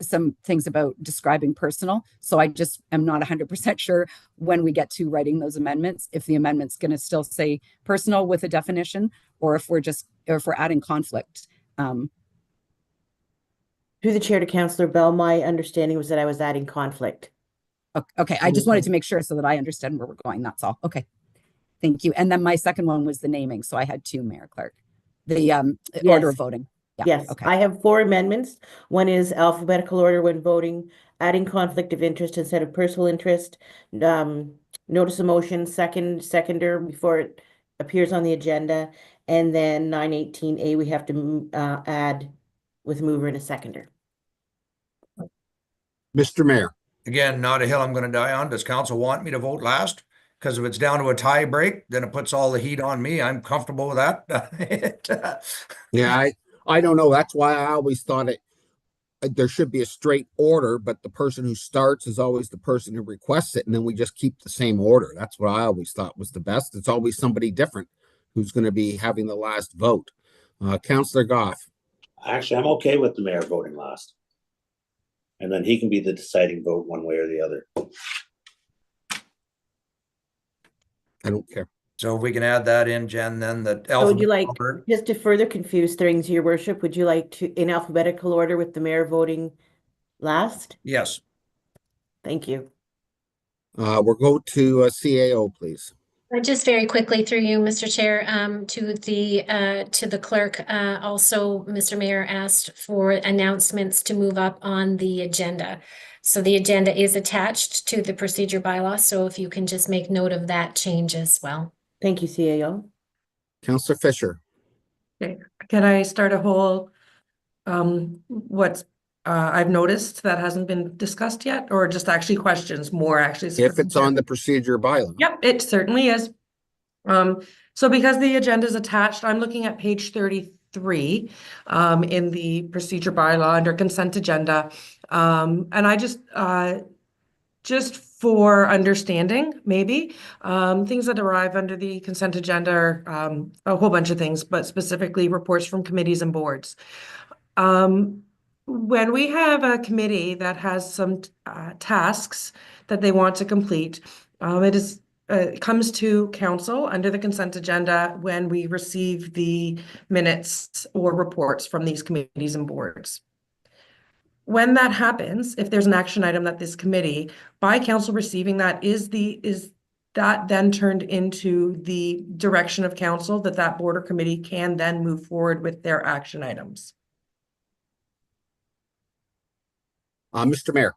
some things about describing personal. So I just am not 100% sure when we get to writing those amendments, if the amendment's going to still say personal with a definition, or if we're adding conflict. Through the chair to Councillor Bell, my understanding was that I was adding conflict. Okay, I just wanted to make sure so that I understand where we're going. That's all. Okay, thank you. And then my second one was the naming. So I had two, Mayor Clerk. The order of voting. Yeah. Yes, Okay. I have 4 amendments. One is alphabetical order when voting, adding conflict of interest instead of personal interest. Notice of motion, seconder before it appears on the agenda. And then 918A, we have to add with mover and a seconder. Mr. Mayor. Again, not a hill I'm gonna die on. Does council want me to vote last? Because if it's down to a tie break, then it puts all the heat on me. I'm comfortable with that. Yeah, I don't know. That's why I always thought there should be a straight order, but the person who starts is always the person who requests it, and then we just keep the same order. That's what I always thought was the best. It's always somebody different who's going to be having the last vote. Councillor Goff. Actually, I'm okay with the mayor voting last. And then he can be the deciding vote one way or the other. I don't care. So if we can add that in, Jen, then the So would you like, alphabetical order. just to further confuse things, Your Worship, would you like to, in alphabetical order with the mayor voting last? Yes. Thank you. We'll go to CAO, please. Just very quickly through you, Mr. Chair, to the clerk, also, Mr. Mayor asked for announcements to move up on the agenda. So the agenda is attached to the procedure bylaw, so if you can just make note of that change as well. Thank you, CAO. Councillor Fisher. Okay, can I start a whole, what's, I've noticed that hasn't been discussed yet, or just actually questions more actually? If it's on the procedure bylaw. Yep, it certainly is. So because the agenda is attached, I'm looking at page 33 in the procedure bylaw under consent agenda. And I just for understanding, maybe, things that arrive under the consent agenda are a whole bunch of things, but specifically reports from committees and boards. When we have a committee that has some tasks that they want to complete, it comes to council under the consent agenda when we receive the minutes or reports from these committees and boards. When that happens, if there's an action item that this committee, by council receiving that, is that then turned into the direction of council that board or committee can then move forward with their action items? Mr. Mayor.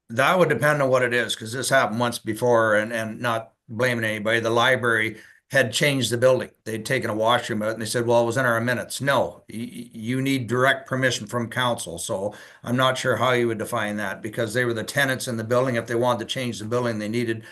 That would depend on what it is, because this happened once before, and not blaming anybody. The library had changed the building. They'd taken a washroom out and they said, well, it was in our minutes. No, you need direct permission from council. So I'm not sure how you would define that, because they were the tenants in the building. If they wanted to change the building, they needed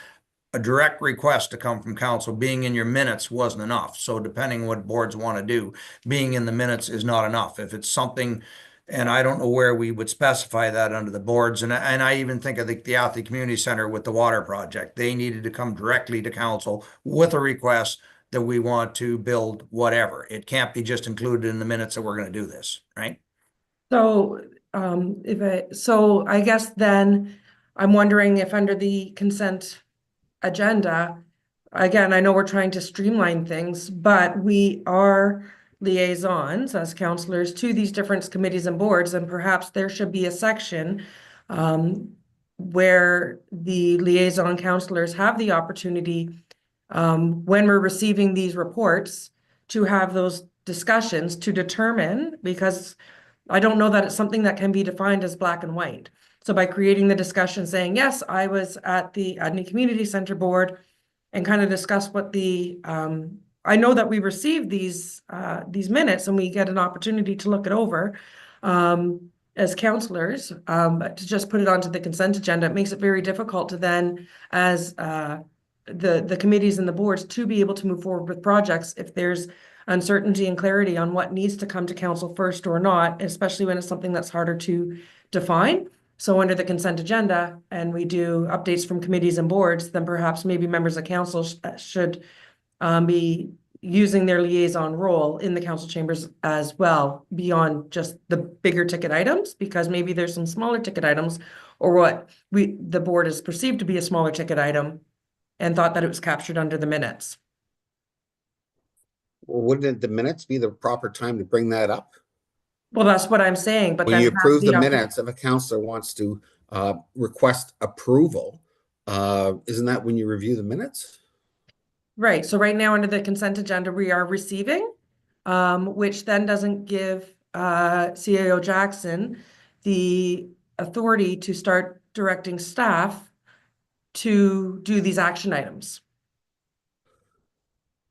a direct request to come from council. Being in your minutes wasn't enough. So depending on what boards want to do, being in the minutes is not enough. If it's something, and I don't know where we would specify that under the boards. And I even think of the Athlete Community Center with the water project. They needed to come directly to council with a request that we want to build whatever. It can't be just included in the minutes that we're going to do this, right? So, so I guess then I'm wondering if under the consent agenda, again, I know we're trying to streamline things, but we are liaisons as counselors to these different committees and boards, and perhaps there should be a section where the liaison counselors have the opportunity when we're receiving these reports to have those discussions to determine, because I don't know that it's something that can be defined as black and white. So by creating the discussion saying, yes, I was at the Adney Community Center board, and kind of discuss what the, I know that we received these minutes and we get an opportunity to look it over as counselors, but to just put it onto the consent agenda, it makes it very difficult to then, as the committees and the boards, to be able to move forward with projects if there's uncertainty and clarity on what needs to come to council first or not, especially when it's something that's harder to define. So under the consent agenda, and we do updates from committees and boards, then perhaps maybe members of council should be using their liaison role in the council chambers as well, beyond just the bigger ticket items, because maybe there's some smaller ticket items, or what the board is perceived to be a smaller ticket item and thought that it was captured under the minutes. Well, wouldn't the minutes be the proper time to bring that up? Well, that's what I'm saying, but When then you have approve the oppor- minutes, if a counselor wants to request approval, isn't that when you review the minutes? Right, so right now under the consent agenda, we are receiving, which then doesn't give CAO Jackson the authority to start directing staff to do these action items.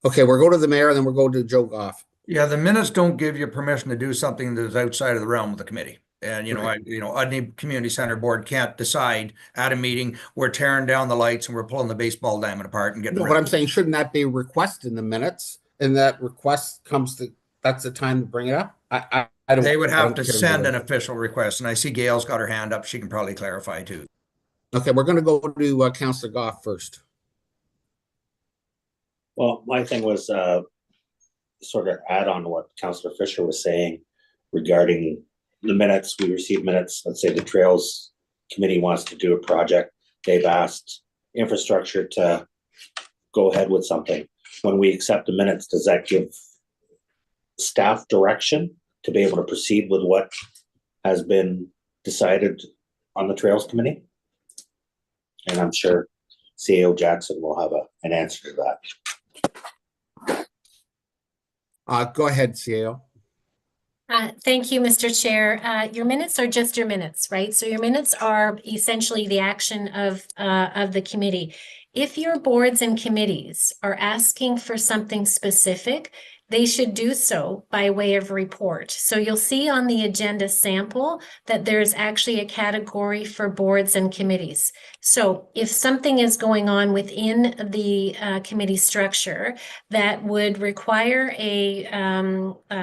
Okay, we'll go to the mayor and then we'll go to Joe Goff. Yeah, the minutes don't give you permission to do something that is outside of the realm of the committee. And, Right. Udney Community Center Board can't decide at a meeting, we're tearing down the lights and we're pulling the baseball diamond apart and getting No, rid but of I'm saying, shouldn't that be a request in the minutes? And that request comes to, that's the time to bring it up? I don't. They would I have don't to care send whether- an official request, and I see Gail's got her hand up. She can probably clarify too. Okay, we're gonna go to Councillor Goff first. Well, my thing was sort of add on to what Councillor Fisher was saying regarding the minutes. We receive minutes, let's say the Trails Committee wants to do a project. They've asked infrastructure to go ahead with something. When we accept the minutes, does that give staff direction to be able to proceed with what has been decided on the Trails Committee? And I'm sure CAO Jackson will have an answer to that. Go ahead, CAO. Thank you, Mr. Chair. Your minutes are just your minutes, right? So your minutes are essentially the action of the committee. If your boards and committees are asking for something specific, they should do so by way of report. So you'll see on the agenda sample that there's actually a category for boards and committees. So if something is going on within the committee structure that would require a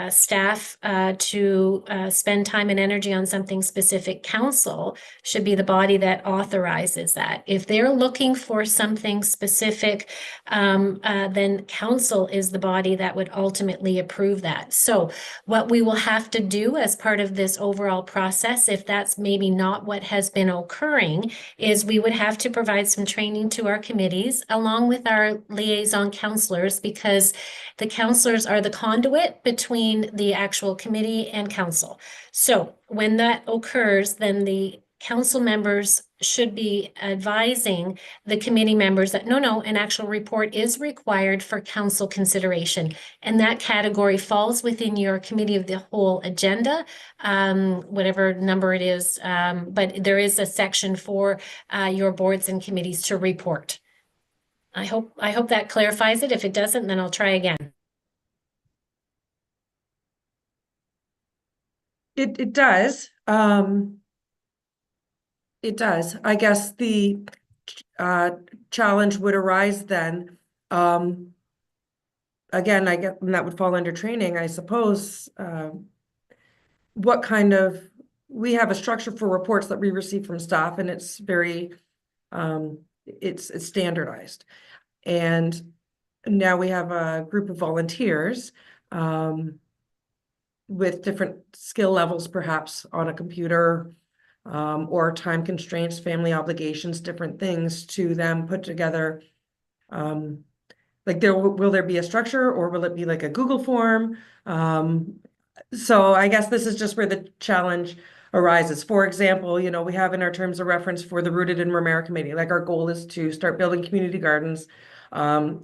staff to spend time and energy on something specific, council should be the body that authorizes that. If they're looking for something specific, then council is the body that would ultimately approve that. So what we will have to do as part of this overall process, if that's maybe not what has been occurring, is we would have to provide some training to our committees along with our liaison counselors, because the counselors are the conduit between the actual committee and council. So when that occurs, then the council members should be advising the committee members that no, an actual report is required for council consideration. And that category falls within your committee of the whole agenda, whatever number it is. But there is a section for your boards and committees to report. I hope that clarifies it. If it doesn't, then I'll try again. It does. It does. I guess the challenge would arise then. Again, I get that would fall under training, I suppose. What kind of, we have a structure for reports that we receive from staff, and it's very, it's standardized. And now we have a group of volunteers with different skill levels, perhaps on a computer, or time constraints, family obligations, different things to them put together. Like will there be a structure, or will it be like a Google form? So I guess this is just where the challenge arises. For example, we have in our terms of reference for the Rooted in Ramara Committee, like our goal is to start building community gardens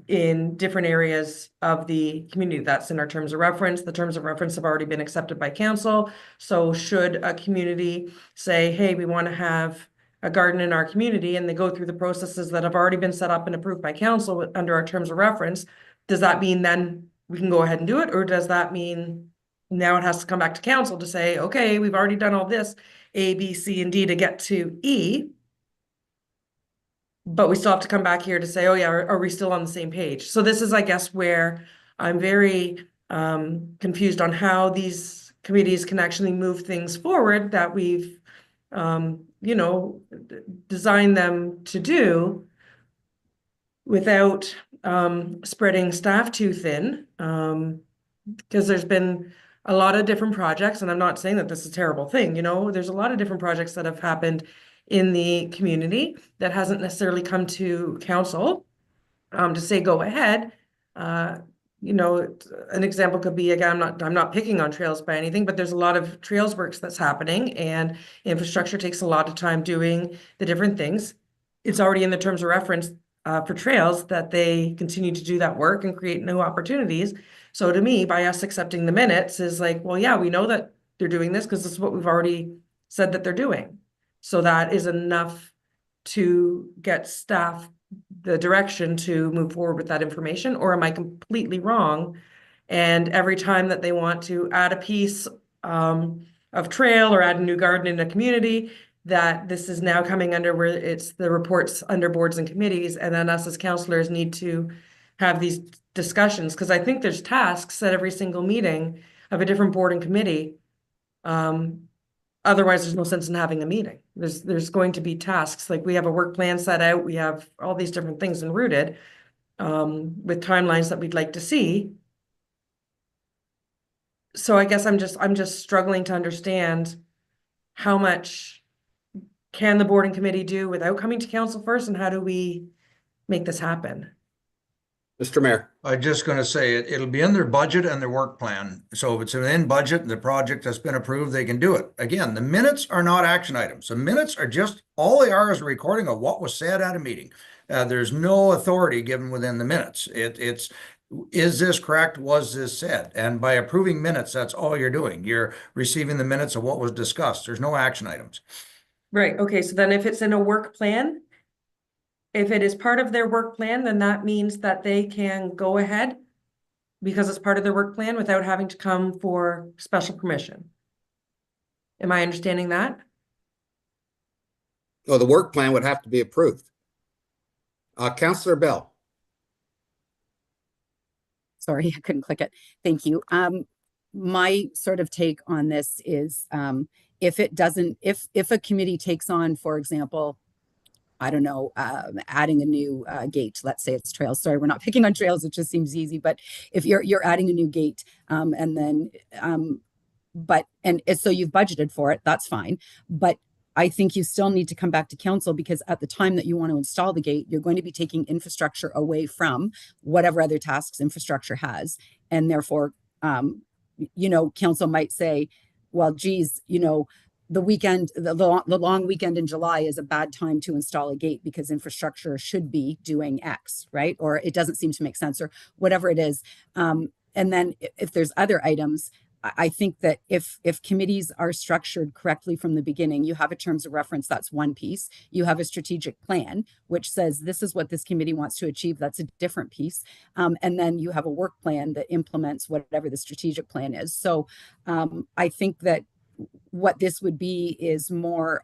in different areas of the community. That's in our terms of reference. The terms of reference have already been accepted by council. So should a community say, hey, we want to have a garden in our community, and they go through the processes that have already been set up and approved by council under our terms of reference, does that mean then we can go ahead and do it? Or does that mean now it has to come back to council to say, okay, we've already done all this A, B, C, and D to get to E, but we still have to come back here to say, oh yeah, are we still on the same page? So this is, I guess, where I'm very confused on how these committees can actually move things forward that we've, designed them to do without spreading staff too thin. Because there's been a lot of different projects, and I'm not saying that this is a terrible thing, you know, there's a lot of different projects that have happened in the community that hasn't necessarily come to council to say go ahead. You know, an example could be, again, I'm not picking on trails by anything, but there's a lot of trails works that's happening, and infrastructure takes a lot of time doing the different things. It's already in the terms of reference for trails that they continue to do that work and create new opportunities. So to me, by us accepting the minutes is like, well, yeah, we know that they're doing this because this is what we've already said that they're doing. So that is enough to get staff the direction to move forward with that information, or am I completely wrong? And every time that they want to add a piece of trail or add a new garden in a community, that this is now coming under where it's the reports under boards and committees, and then us as councillors need to have these discussions, because I think there's tasks at every single meeting of a different board and committee. Otherwise, there's no sense in having a meeting. There's going to be tasks, like we have a work plan set out, we have all these different things enrooted with timelines that we'd like to see. So I guess I'm just struggling to understand how much can the board and committee do without coming to council first, and how do we make this happen? Mr. Mayor. I'm just gonna say it'll be in their budget and their work plan. So if it's within budget and the project has been approved, they can do it. Again, the minutes are not action items. The minutes are just, all they are is a recording of what was said at a meeting. There's no authority given within the minutes. It's, is this correct? Was this said? And by approving minutes, that's all you're doing. You're receiving the minutes of what was discussed. There's no action items. Right, okay, so then if it's in a work plan, if it is part of their work plan, then that means that they can go ahead because it's part of their work plan without having to come for special permission. Am I understanding that? Oh, the work plan would have to be approved. Councillor Bell. Sorry, I couldn't click it. Thank you. My sort of take on this is if it doesn't, if a committee takes on, for example, I don't know, adding a new gate, let's say it's trails. Sorry, we're not picking on trails. It just seems easy. But if you're adding a new gate and then, so you've budgeted for it, that's fine. But I think you still need to come back to council, because at the time that you want to install the gate, you're going to be taking infrastructure away from whatever other tasks infrastructure has. And therefore, you know, council might say, well, geez, you know, the weekend, the long weekend in July is a bad time to install a gate because infrastructure should be doing X, right? Or it doesn't seem to make sense, or whatever it is. And then if there's other items, I think that if committees are structured correctly from the beginning, you have a terms of reference, that's one piece. You have a strategic plan, which says this is what this committee wants to achieve. That's a different piece. And then you have a work plan that implements whatever the strategic plan is. So I think that what this would be is more,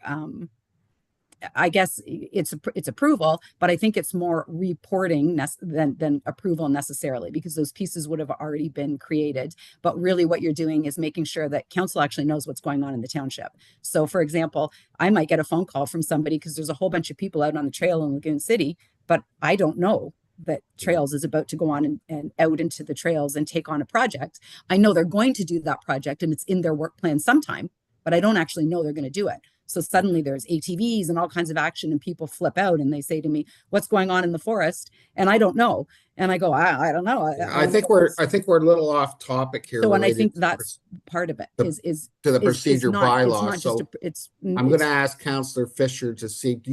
I guess it's approval, but I think it's more reporting than approval necessarily, because those pieces would have already been created. But really what you're doing is making sure that council actually knows what's going on in the township. So for example, I might get a phone call from somebody because there's a whole bunch of people out on the trail in Lagoon City, but I don't know that Trails is about to go on and out into the trails and take on a project. I know they're going to do that project and it's in their work plan sometime, but I don't actually know they're going to do it. So suddenly there's ATVs and all kinds of action and people flip out and they say to me, what's going on in the forest? And I don't know. And I go, I don't know. I think we're a little off topic here. So, and I think that's part of it is to the procedure bylaw. So I'm going to ask Councillor Fisher to see, do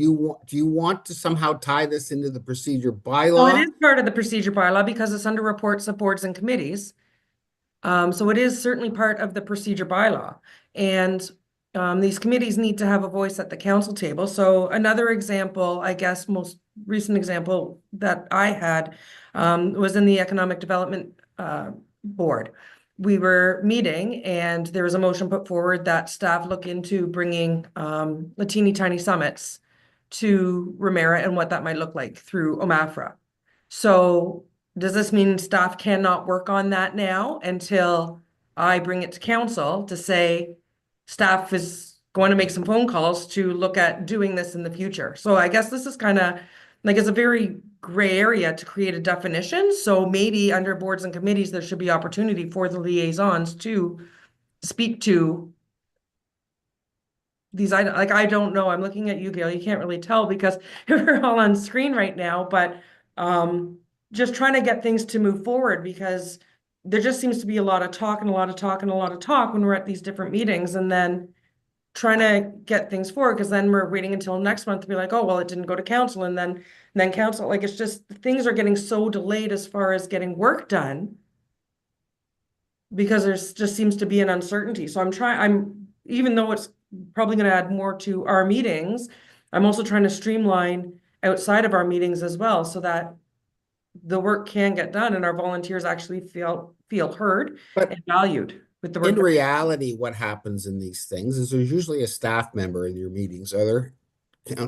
you want to somehow tie this into the procedure bylaw? Well, it is part of the procedure bylaw because it's under reports of boards and committees. So it is certainly part of the procedure bylaw. And these committees need to have a voice at the council table. So another example, I guess, most recent example that I had was in the Economic Development Board. We were meeting and there was a motion put forward that staff look into bringing the teeny tiny summits to Ramara and what that might look like through OMAFRA. So does this mean staff cannot work on that now until I bring it to council to say staff is going to make some phone calls to look at doing this in the future? So I guess this is kind of like, it's a very gray area to create a definition. So maybe under boards and committees, there should be opportunity for the liaisons to speak to these items. Like, I don't know, I'm looking at you, Gail, you can't really tell because we're all on screen right now, but just trying to get things to move forward, because there just seems to be a lot of talk and a lot of talk and a lot of talk when we're at these different meetings, and then trying to get things forward, because then we're waiting until next month to be like, oh, well, it didn't go to council, and then council, like, it's just, things are getting so delayed as far as getting work done, because there's just seems to be an uncertainty. So even though it's probably going to add more to our meetings, I'm also trying to streamline outside of our meetings as well, so that the work can get done and our volunteers actually feel heard But and valued with the work. in reality, what happens in these things is there's usually a staff member in your meetings. Are there,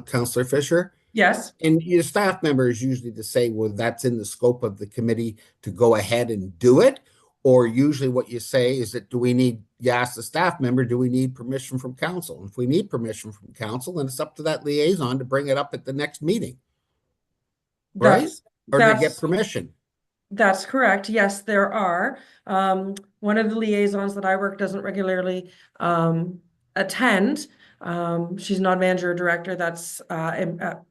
Councillor Fisher? Yes, And your staff member is usually to say, well, that's in the scope of the committee to go ahead and do it. Or usually what you say is that you ask the staff member, do we need permission from council? And if we need permission from council, then it's up to that liaison to bring it up at the next meeting. Right? Or to get permission. That's correct. Yes, there are. One of the liaisons that I work doesn't regularly attend. She's not manager or director that's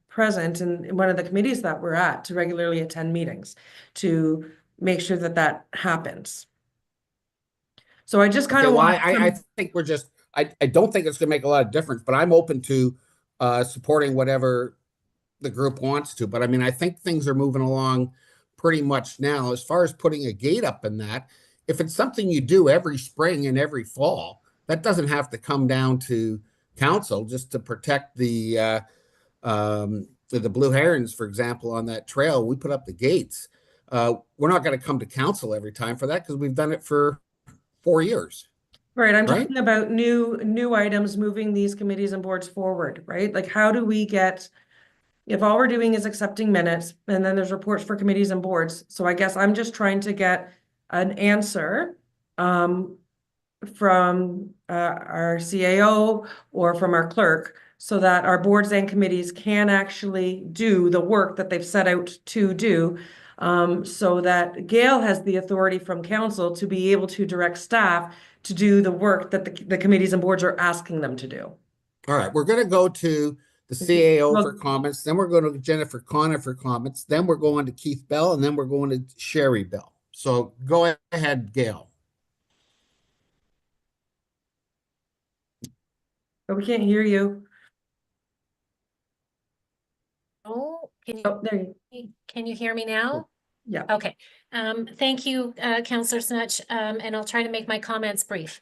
present in one of the committees that we're at to regularly attend meetings to make sure that that happens. So I just kind of want I think I don't think it's going to make a lot of difference, but I'm open to supporting whatever the group wants to. But I mean, I think things are moving along pretty much now. As far as putting a gate up in that, if it's something you do every spring and every fall, that doesn't have to come down to council just to protect the blue herons, for example, on that trail. We put up the gates. We're not going to come to council every time for that because we've done it for 4 years. Right, I'm talking about new items, moving these committees and boards forward, right? Like, how do we get, if all we're doing is accepting minutes and then there's reports for committees and boards. So I guess I'm just trying to get an answer from our CAO or from our clerk, so that our boards and committees can actually do the work that they've set out to do. So that Gail has the authority from council to be able to direct staff to do the work that the committees and boards are asking them to do. All right, we're going to go to the CAO for comments, then we're going to Jennifer Connor for comments, then we're going to Keith Bell, and then we're going to Sherry Bell. So go ahead, Gail. But we can't hear you. Oh, there can you hear me now? Yeah. Okay. Thank you, Councillor Snutch, and I'll try to make my comments brief.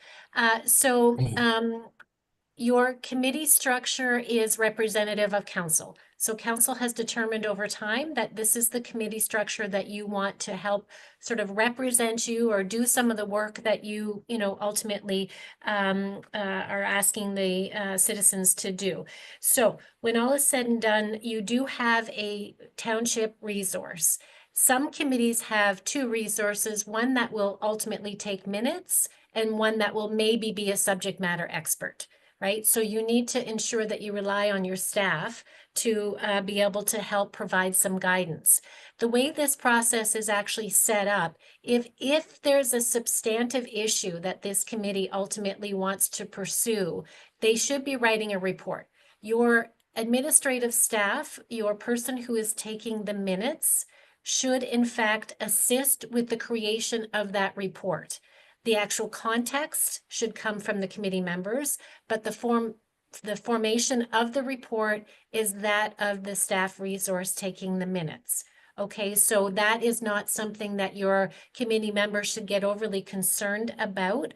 Your committee structure is representative of council. So council has determined over time that this is the committee structure that you want to help sort of represent you or do some of the work that you ultimately are asking the citizens to do. So when all is said and done, you do have a township resource. Some committees have two resources, one that will ultimately take minutes and one that will maybe be a subject matter expert. Right? So you need to ensure that you rely on your staff to be able to help provide some guidance. The way this process is actually set up, if there's a substantive issue that this committee ultimately wants to pursue, they should be writing a report. Your administrative staff, your person who is taking the minutes, should in fact assist with the creation of that report. The actual context should come from the committee members, but the formation of the report is that of the staff resource taking the minutes. Okay, so that is not something that your committee members should get overly concerned about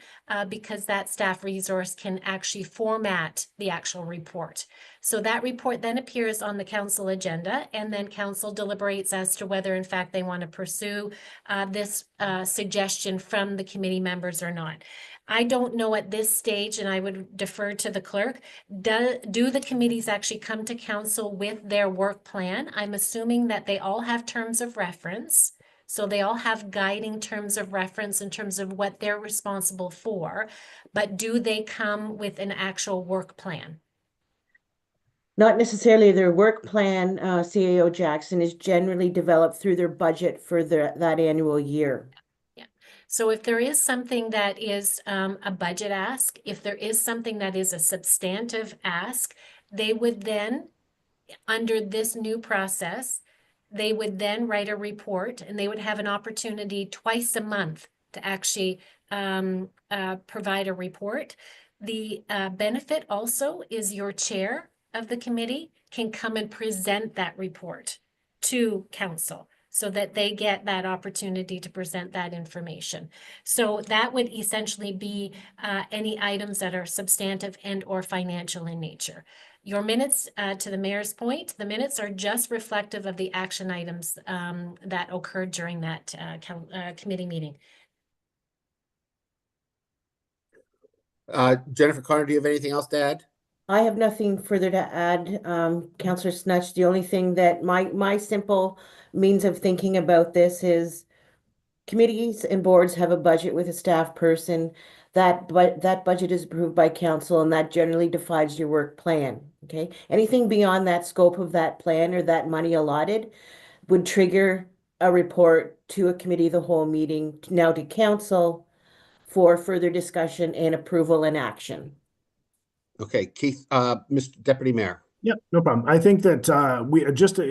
because that staff resource can actually format the actual report. So that report then appears on the council agenda, and then council deliberates as to whether in fact they want to pursue this suggestion from the committee members or not. I don't know at this stage, and I would defer to the clerk, do the committees actually come to council with their work plan? I'm assuming that they all have terms of reference. So they all have guiding terms of reference in terms of what they're responsible for, but do they come with an actual work plan? not necessarily their work plan, CAO Jackson, is generally developed through their budget for that annual year. So if there is something that is a budget ask, if there is something that is a substantive ask, they would then, under this new process, they would then write a report and they would have an opportunity twice a month to actually provide a report. The benefit also is your chair of the committee can come and present that report to council, so that they get that opportunity to present that information. So that would essentially be any items that are substantive and or financial in nature. Your minutes, to the mayor's point, the minutes are just reflective of the action items that occurred during that committee meeting. Jennifer Connor, do you have anything else to add? I have nothing further to add, Councillor Snutch. The only thing that my simple means of thinking about this is committees and boards have a budget with a staff person. That budget is approved by council, and that generally defines your work plan. Okay, anything beyond that scope of that plan or that money allotted would trigger a report to a committee of the whole meeting, now to council, for further discussion and approval and action. Okay, Keith, Mr. Deputy Mayor. Yeah, no problem. I think that we just with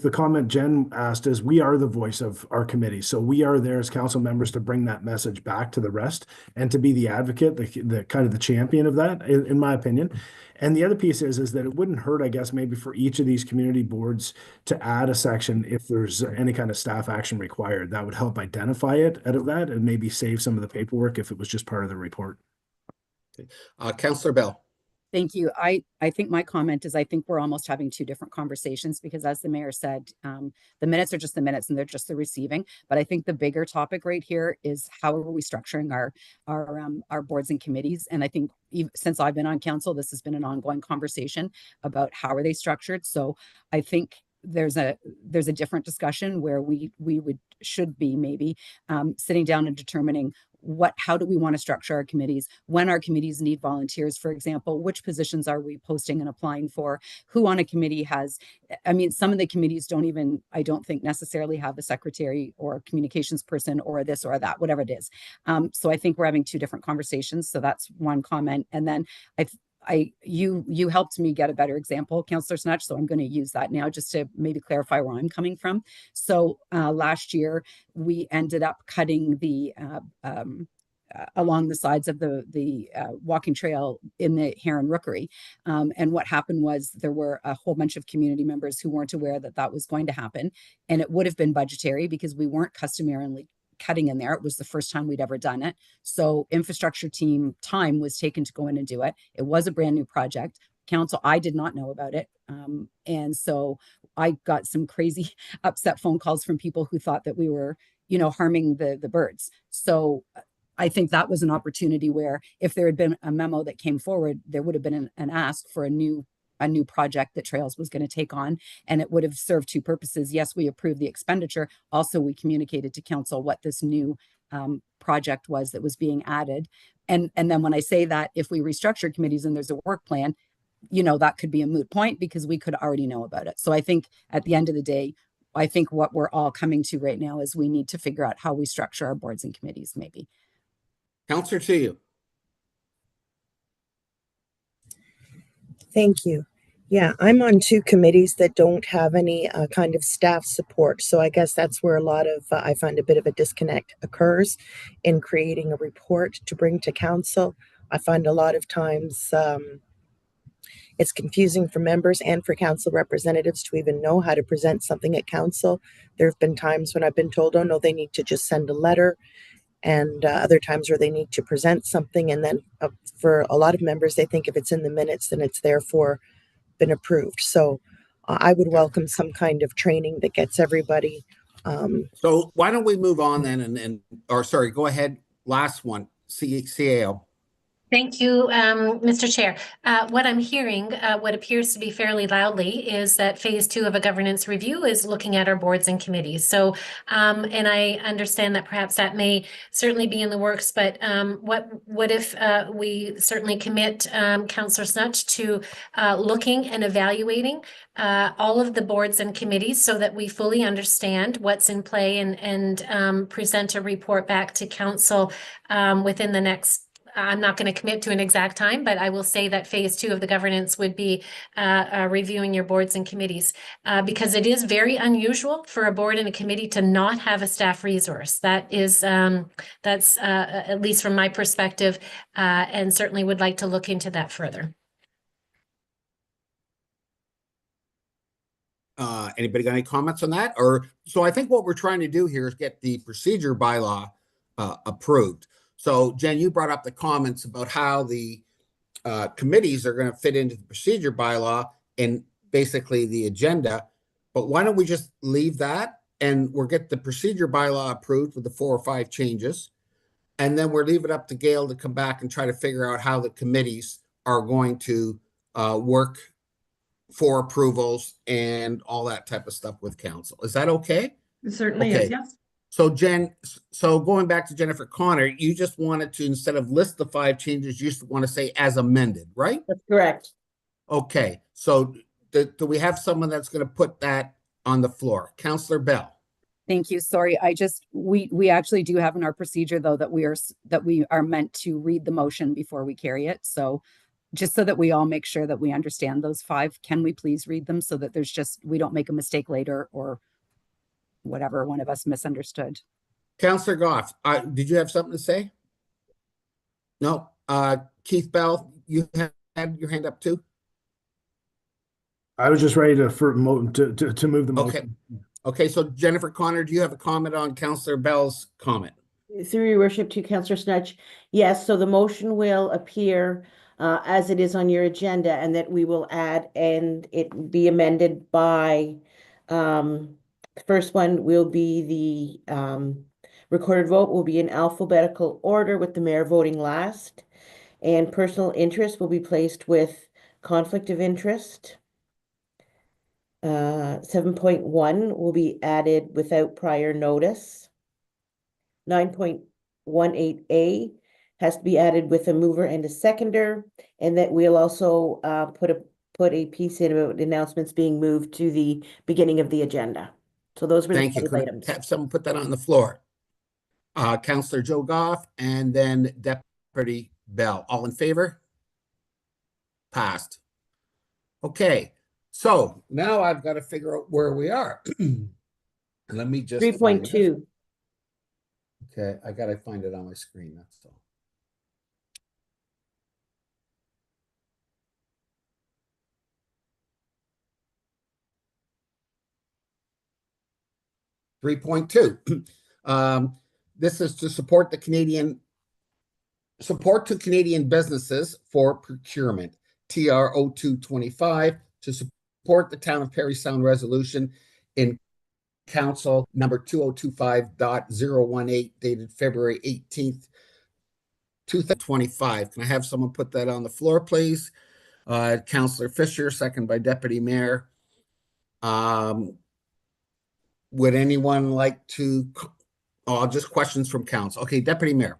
the comment Jen asked, is we are the voice of our committee. So we are there as council members to bring that message back to the rest and to be the advocate, the kind of the champion of that, in my opinion. And the other piece is that it wouldn't hurt, I guess, maybe for each of these community boards to add a section if there's any kind of staff action required. That would help identify it out of that and maybe save some of the paperwork if it was just part of the report. Councillor Bell. Thank you. I think my comment is I think we're almost having two different conversations, because as the mayor said, the minutes are just the minutes and they're just the receiving. But I think the bigger topic right here is how are we structuring our boards and committees? And I think since I've been on council, this has been an ongoing conversation about how are they structured. So I think there's a different discussion where we should be maybe sitting down and determining how do we want to structure our committees, when our committees need volunteers, for example, which positions are we posting and applying for, who on a committee has, I mean, some of the committees I don't think necessarily have a secretary or a communications person or this or that, whatever it is. So I think we're having two different conversations. So that's one comment. And then you helped me get a better example, Councillor Snutch, so I'm going to use that now just to maybe clarify where I'm coming from. So last year we ended up cutting the along the sides of the walking trail in the Heron Rookery, and what happened was there were a whole bunch of community members who weren't aware that was going to happen, and it would have been budgetary because we weren't customarily cutting in there. It was the first time we'd ever done it. So infrastructure team time was taken to go in and do it. It was a brand new project. Council, I did not know about it. And so I got some crazy upset phone calls from people who thought that we were, harming the birds. So I think that was an opportunity where if there had been a memo that came forward, there would have been an ask for a new project that Trails was going to take on, and it would have served two purposes. Yes, we approved the expenditure. Also, we communicated to council what this new project was that was being added. And then when I say that, if we restructure committees and there's a work plan, that could be a moot point because we could already know about it. So I think at the end of the day, I think what we're all coming to right now is we need to figure out how we structure our boards and committees, maybe. Councillor, to you. Thank you. Yeah, I'm on two committees that don't have any kind of staff support. So I guess that's where a lot of, I find a bit of a disconnect occurs in creating a report to bring to council. I find a lot of times it's confusing for members and for council representatives to even know how to present something at council. There have been times when I've been told, oh no, they need to just send a letter. And other times where they need to present something. And then for a lot of members, they think if it's in the minutes, then it's therefore been approved. So I would welcome some kind of training that gets everybody. So why don't we move on then or sorry, go ahead. Last one, CAO. Thank you, Mr. Chair. What I'm hearing, what appears to be fairly loudly, is that phase 2 of a governance review is looking at our boards and committees. So, and I understand that perhaps that may certainly be in the works, but what if we certainly commit Councillor Snutch to looking and evaluating all of the boards and committees so that we fully understand what's in play and present a report back to council within the next. I'm not going to commit to an exact time, but I will say that phase 2 of the governance would be reviewing your boards and committees because it is very unusual for a board and a committee to not have a staff resource. That is, that's at least from my perspective, and certainly would like to look into that further. Anybody got any comments on that? So I think what we're trying to do here is get the procedure bylaw approved. So Jen, you brought up the comments about how the committees are going to fit into the procedure bylaw and basically the agenda. But why don't we just leave that and we'll get the procedure bylaw approved with the 4 or 5 changes. And then we'll leave it up to Gail to come back and try to figure out how the committees are going to work for approvals and all that type of stuff with council. Is that okay? It certainly Okay. is, yes. So Jen, so going back to Jennifer Connor, you just wanted to, instead of list the 5 changes, you just want to say as amended, right? That's correct. Okay, so do we have someone that's going to put that on the floor? Councillor Bell. Thank you. Sorry, we actually do have in our procedure though that we are meant to read the motion before we carry it. So just so that we all make sure that we understand those 5, can we please read them so that we don't make a mistake later or whatever one of us misunderstood. Councillor Goff, did you have something to say? No. Keith Bell, you had your hand up too? I was just ready to move the motion. Okay. Okay, so Jennifer Connor, do you have a comment on Councillor Bell's comment? Through your worship to Councillor Snutch, yes, so the motion will appear as it is on your agenda and that we will add and it be amended by the first one will be the recorded vote will be in alphabetical order with the mayor voting last, and personal interest will be placed with conflict of interest. 7.1 will be added without prior notice. 9.18A has to be added with a mover and a seconder, and that we'll also put a piece in about announcements being moved to the beginning of the agenda. So those were the Thank you. 5 Could I items. have someone put that on the floor? Councillor Joe Goff and then Deputy Bell. All in favor? Passed. Okay, so now I've got to figure out where we are. Let me just 3.2. Okay, I got to find it on my screen, that's all. This is to support to Canadian businesses for procurement, TR 0225, to support the town of Parry Sound resolution in council number 2025.018 dated February 18th, 2025. Can I have someone put that on the floor, please? Councillor Fisher, second by Deputy Mayor. Would anyone like to, just questions from council? Okay, Deputy Mayor.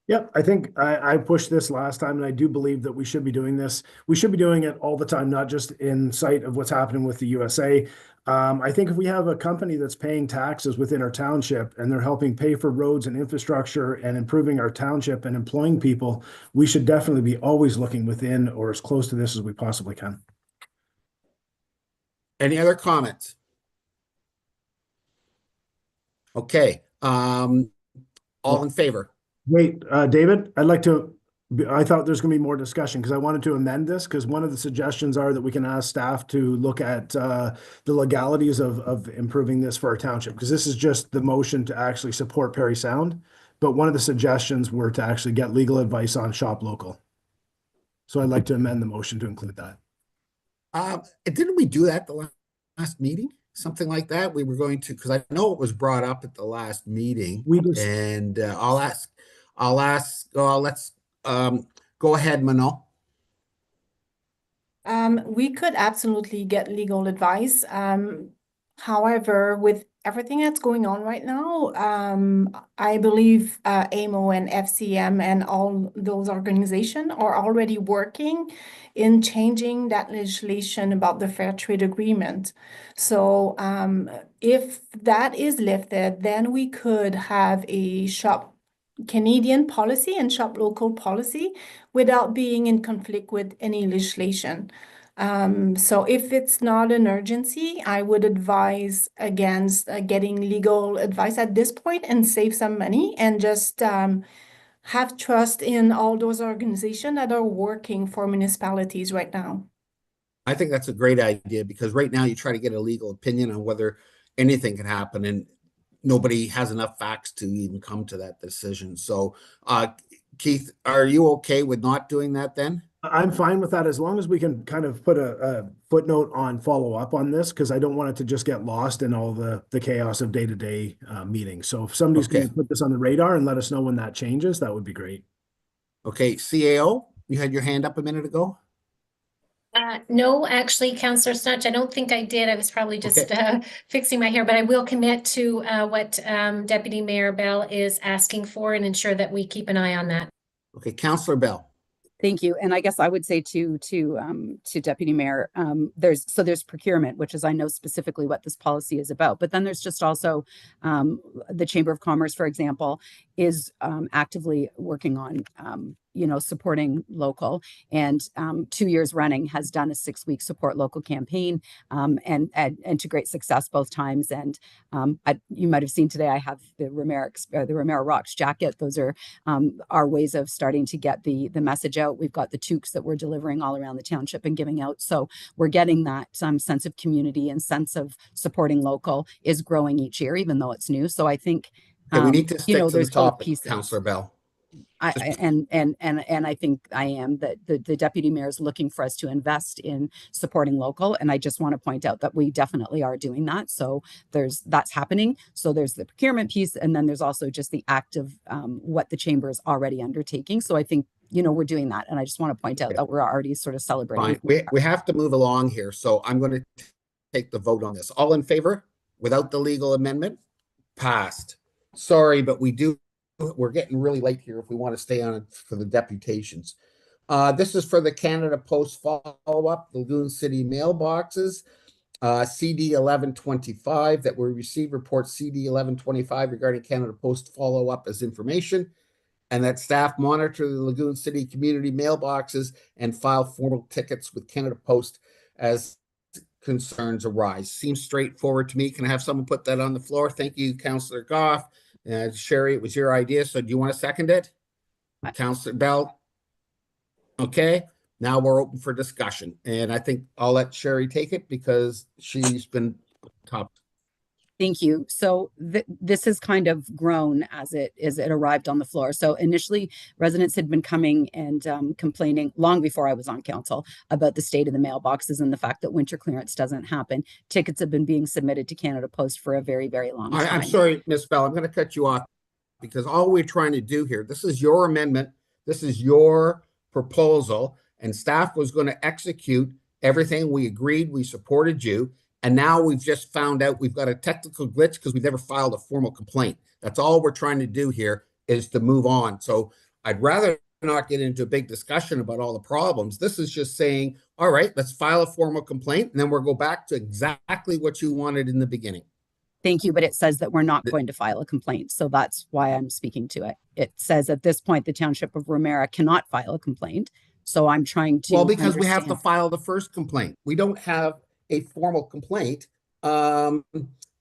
Yep, I think I pushed this last time, and I do believe that we should be doing this. We should be doing it all the time, not just in sight of what's happening with the USA. I think if we have a company that's paying taxes within our township and they're helping pay for roads and infrastructure and improving our township and employing people, we should definitely be always looking within or as close to this as we possibly can. Any other comments? Okay, all in favor? Wait, David, I thought there's going to be more discussion because I wanted to amend this because one of the suggestions are that we can ask staff to look at the legalities of improving this for our township, because this is just the motion to actually support Parry Sound. But one of the suggestions were to actually get legal advice on shop local. So I'd like to amend the motion to include that. Didn't we do that the last meeting? Something like that? We were going to, because I know it was brought up at the last meeting. We just, and Go ahead, Manal. We could absolutely get legal advice. However, with everything that's going on right now, I believe AMO and FCM and all those organizations are already working in changing that legislation about the fair trade agreement. So if that is lifted, then we could have a shop Canadian policy and shop local policy without being in conflict with any legislation. So if it's not an urgency, I would advise against getting legal advice at this point and save some money and just have trust in all those organizations that are working for municipalities right now. I think that's a great idea because right now you try to get a legal opinion on whether anything can happen and nobody has enough facts to even come to that decision. So, Keith, are you okay with not doing that then? I'm fine with that as long as we can kind of put a footnote on follow up on this, because I don't want it to just get lost in all the chaos of day-to-day meetings. So if somebody's Okay. going to put this on the radar and let us know when that changes, that would be great. Okay, CAO, you had your hand up a minute ago. No, actually, Councillor Snatch, I don't think I did. I was probably just Okay. fixing my hair, but I will commit to what Deputy Mayor Bell is asking for and ensure that we keep an eye on that. Okay, Councillor Bell. Thank you. And I guess I would say to Deputy Mayor, there's procurement, which is I know specifically what this policy is about. But then there's just also the Chamber of Commerce, for example, is actively working on supporting local, and 2 years running has done a 6-week support local campaign, and to great success both times. And you might have seen today I have the Ramara Rocks jacket. Those are our ways of starting to get the message out. We've got the toques that we're delivering all around the township and giving out. So we're getting that sense of community and sense of supporting local is growing each year, even though it's new. So I think we need to stick to the there's topic, pieces. Councillor Bell. I think I am that the deputy mayor is looking for us to invest in supporting local, and I just want to point out that we definitely are doing that. So that's happening. So there's the procurement piece, and then there's also just the act of what the chamber is already undertaking. So I think we're doing that, and I just want to point out that we're already sort of celebrating. Fine. We have to move along here, so I'm going to take the vote on this. All in favor without the legal amendment? Passed. Sorry, but we're getting really late here if we want to stay on it for the deputations. This is for the Canada Post follow-up, the Lagoon City mailboxes, CD 1125, that we receive report CD 1125 regarding Canada Post follow-up as information, and that staff monitor the Lagoon City community mailboxes and file formal tickets with Canada Post as concerns arise. Seems straightforward to me. Can I have someone put that on the floor? Thank you, Councillor Goff. Sherry, it was your idea, so do you want to second it? Councillor Bell? Okay, now we're open for discussion, and I think I'll let Sherry take it because she's been top. Thank you. So this has kind of grown as it arrived on the floor. So initially, residents had been coming and complaining long before I was on council about the state of the mailboxes and the fact that winter clearance doesn't happen. Tickets have been being submitted to Canada Post for a very, very long time. I'm sorry, Ms. Bell, I'm going to cut you off because all we're trying to do here, this is your amendment, this is your proposal, and staff was going to execute everything. We agreed, we supported you. And now we've just found out we've got a technical glitch because we never filed a formal complaint. That's all we're trying to do here is to move on. So I'd rather not get into a big discussion about all the problems. This is just saying, all right, let's file a formal complaint, and then we'll go back to exactly what you wanted in the beginning. Thank you, but it says that we're not going to file a complaint. So that's why I'm speaking to it. It says at this point, the Township of Ramara cannot file a complaint. So I'm trying to because we have to file the first complaint. We don't have a formal complaint that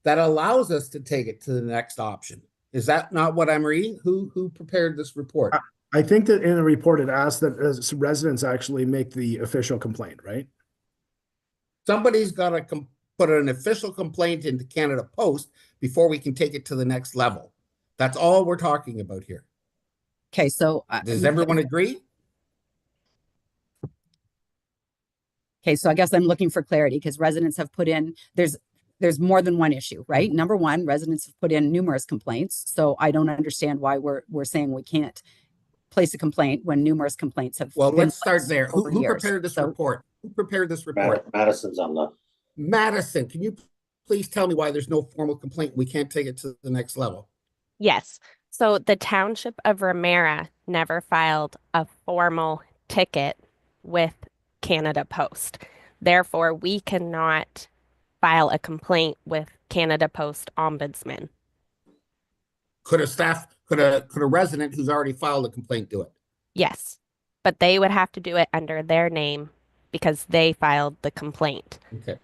allows us to take it to the next option. Is that not what I'm reading? Who prepared this report? I think that in the report it asks that residents actually make the official complaint, right? Somebody's got to put an official complaint into Canada Post before we can take it to the next level. That's all we're talking about here. Okay, so does everyone agree? Okay, so I guess I'm looking for clarity because residents have put in, there's more than one issue, right? Number one, residents have put in numerous complaints. So I don't understand why we're saying we can't place a complaint when numerous complaints have Well, been let's start placed there. over Who years. prepared this So report? Who prepared this report? Madison's on the, Madison, can you please tell me why there's no formal complaint? We can't take it to the next level. Yes. So the Township of Ramara never filed a formal ticket with Canada Post. Therefore, we cannot file a complaint with Canada Post Ombudsman. Could a resident who's already filed a complaint do it? Yes, but they would have to do it under their name because they filed the complaint. Okay.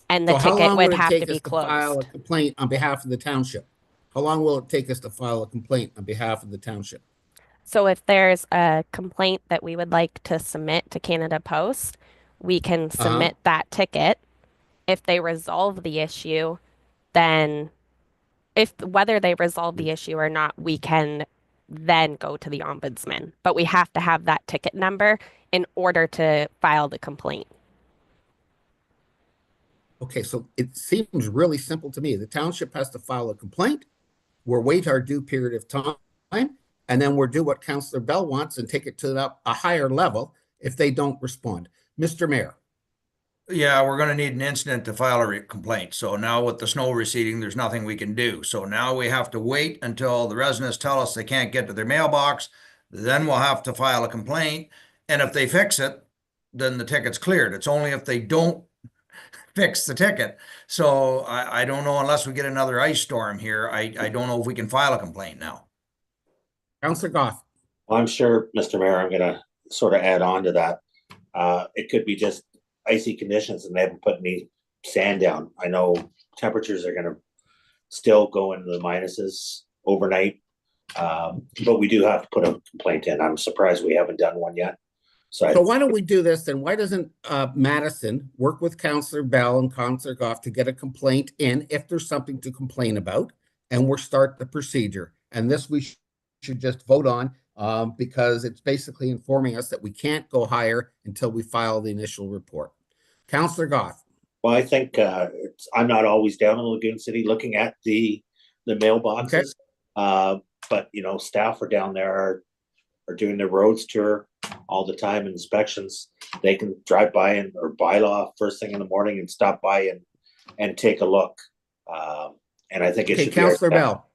And the So how ticket long would would it have to take be us to file a closed. complaint on behalf of the township? How long will it take us to file a complaint on behalf of the township? So if there's a complaint that we would like to submit to Canada Post, we can submit that ticket. If they resolve the issue, then whether they resolve the issue or not, we can then go to the ombudsman. But we have to have that ticket number in order to file the complaint. Okay, so it seems really simple to me. The township has to file a complaint. We'll wait our due period of time, and then we'll do what Councillor Bell wants and take it to a higher level if they don't respond. Mr. Mayor. Yeah, we're gonna need an incident to file a complaint. So now with the snow receding, there's nothing we can do. So now we have to wait until the residents tell us they can't get to their mailbox. Then we'll have to file a complaint. And if they fix it, then the ticket's cleared. It's only if they don't fix the ticket. So I don't know, unless we get another ice storm here, I don't know if we can file a complaint now. Councillor Goff. well, I'm sure, Mr. Mayor, I'm gonna sort of add on to that. It could be just icy conditions and they haven't put any sand down. I know temperatures are gonna still go into the minuses overnight. But we do have to put a complaint in. I'm surprised we haven't done one yet. So why don't we do this then? Why doesn't Madison work with Councillor Bell and Councillor Goff to get a complaint in if there's something to complain about, and we'll start the procedure. And this we should just vote on because it's basically informing us that we can't go higher until we file the initial report. Councillor Goff. Well, I think I'm not always down in Lagoon City looking at the mailboxes. Okay. But you know, staff are down there are doing their roads tour all the time, inspections. They can drive by or bylaw first thing in the morning and stop by and take a look. And I think it should be Councillor Bell.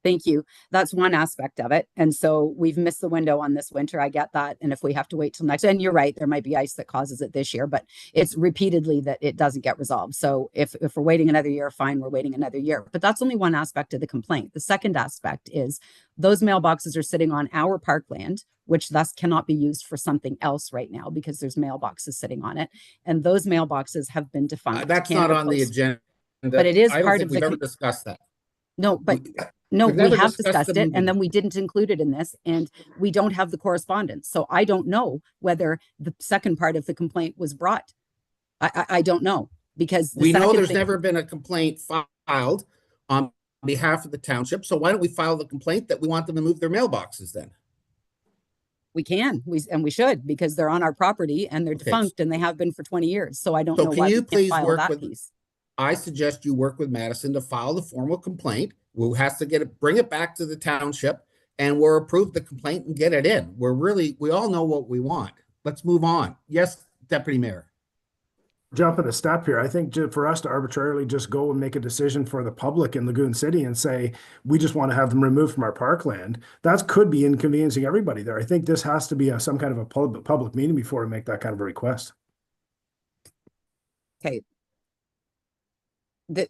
thank you. That's one aspect of it. And so we've missed the window on this winter. I get that. And if we have to wait till next, and you're right, there might be ice that causes it this year, but it's repeatedly that it doesn't get resolved. So if we're waiting another year, fine, we're waiting another year. But that's only one aspect of the complaint. The second aspect is those mailboxes are sitting on our parkland, which thus cannot be used for something else right now because there's mailboxes sitting on it. And those mailboxes have been defunct. That's not on the agenda. But it is part of the. We've never discussed that. No, but no, we have discussed it and then we didn't include it in this and we don't have the correspondence. So I don't know whether the second part of the complaint was brought. I don't know because we know there's never been a complaint filed on behalf of the township. So why don't we file the complaint that we want them to move their mailboxes then? We can, we should because they're on our property and they're defunct and they have been for 20 years. So I don't know why we can't file that piece. I suggest you work with Madison to file the formal complaint. We'll have to bring it back to the township and we'll approve the complaint and get it in. We all know what we want. Let's move on. Yes, Deputy Mayor. Jumping a step here, I think for us to arbitrarily just go and make a decision for the public in Lagoon City and say, we just want to have them removed from our parkland, that could be inconveniencing everybody there. I think this has to be some kind of a public meeting before we make that kind of a request. Okay. The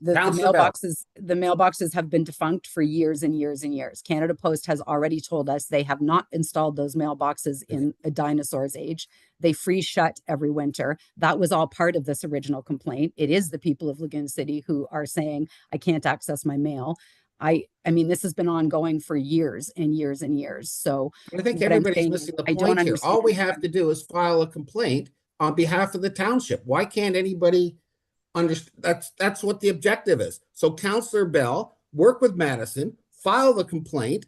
mailboxes have been defunct for years and years and years. Canada Post has already told us they have not installed those mailboxes in a dinosaur's age. They freeze shut every winter. That was all part of this original complaint. It is the people of Lagoon City who are saying, I can't access my mail. I mean, this has been ongoing for years and years and years. So I think everybody's missing the point here. All we have to do is file a complaint on behalf of the township. Why can't anybody understand? That's what the objective is. So Councillor Bell, work with Madison, file the complaint,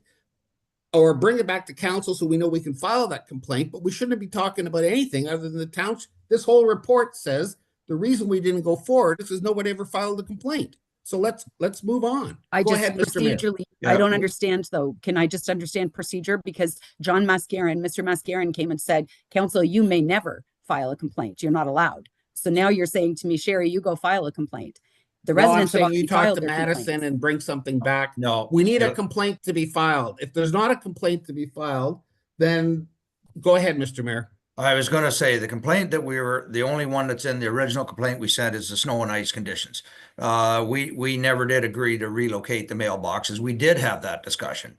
or bring it back to council so we know we can file that complaint, but we shouldn't be talking about anything other than the township. This whole report says the reason we didn't go forward is because nobody ever filed a complaint. So let's move on. I Go just ahead, Mr. Mayor. procedurally, Yeah. I don't understand though. Can I just understand procedure? Because Mr. Mascarin came and said, council, you may never file a complaint. You're not allowed. So now you're saying to me, Sherry, you go file a complaint. The No, I'm residents have saying you already talk filed to their Madison complaints. and bring something back. No. We need a Yeah. complaint to be filed. If there's not a complaint to be filed, then go ahead, Mr. Mayor. I was gonna say, the complaint that the only one that's in the original complaint we sent is the snow and ice conditions. We never did agree to relocate the mailboxes. We did have that discussion.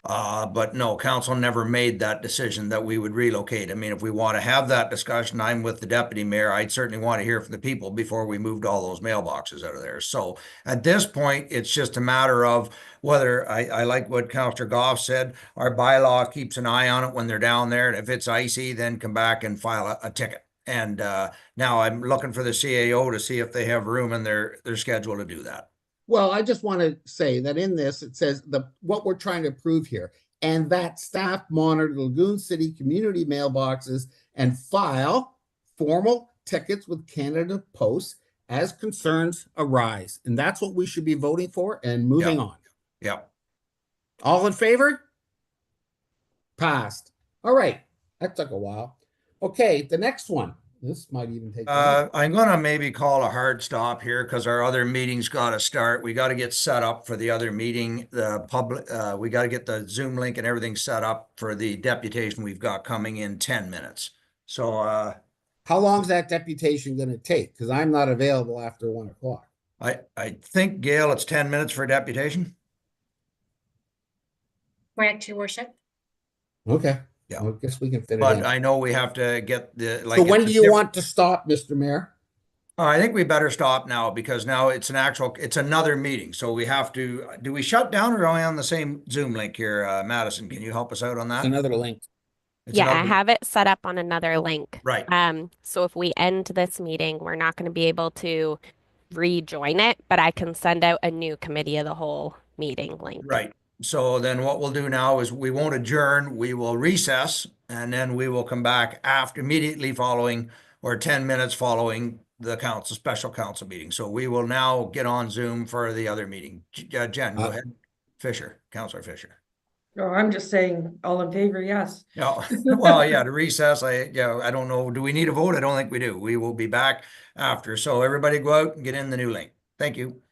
But no, council never made that decision that we would relocate. I mean, if we want to have that discussion, I'm with the deputy mayor. I'd certainly want to hear from the people before we moved all those mailboxes out of there. So at this point, it's just a matter of whether, I like what Councillor Goff said, our bylaw keeps an eye on it when they're down there. And if it's icy, then come back and file a ticket. And now I'm looking for the CAO to see if they have room in their schedule to do that. Well, I just want to say that in this, it says what we're trying to prove here, and that staff monitor the Lagoon City community mailboxes and file formal tickets with Canada Post as concerns arise. And that's what we should be voting for and moving on. Yeah. All in favor? Passed. All right. That took a while. Okay, the next one. This might even take. I'm gonna maybe call a hard stop here because our other meeting's got to start. We got to get set up for the other meeting. The public, we got to get the Zoom link and everything set up for the deputation we've got coming in 10 minutes. So, how long is that deputation going to take? Because I'm not available after 1 o'clock. I think, Gail, it's 10 minutes for a deputation. Correct, your worship. Okay. Yeah. I guess we can fit it But in. I know we have to get the, like. So when do you want to stop, Mr. Mayor? I think we better stop now because now it's another meeting. So we have to, do we shut down or are we on the same Zoom link here? Madison, can you help us out on that? Another link. It's Yeah, I another- have it set up on another link. Right. So if we end this meeting, we're not going to be able to rejoin it, but I can send out a new committee of the whole meeting link. Right. So then what we'll do now is we won't adjourn, we will recess, and then we will come back immediately following or 10 minutes following the special council meeting. So we will now get on Zoom for the other meeting. Jen, go ahead. Councillor Fisher. Oh, I'm just saying, all in favor, yes. No, well, yeah, to recess, I don't know. Do we need a vote? I don't think we do. We will be back after. So everybody go out and get in the new link. Thank you.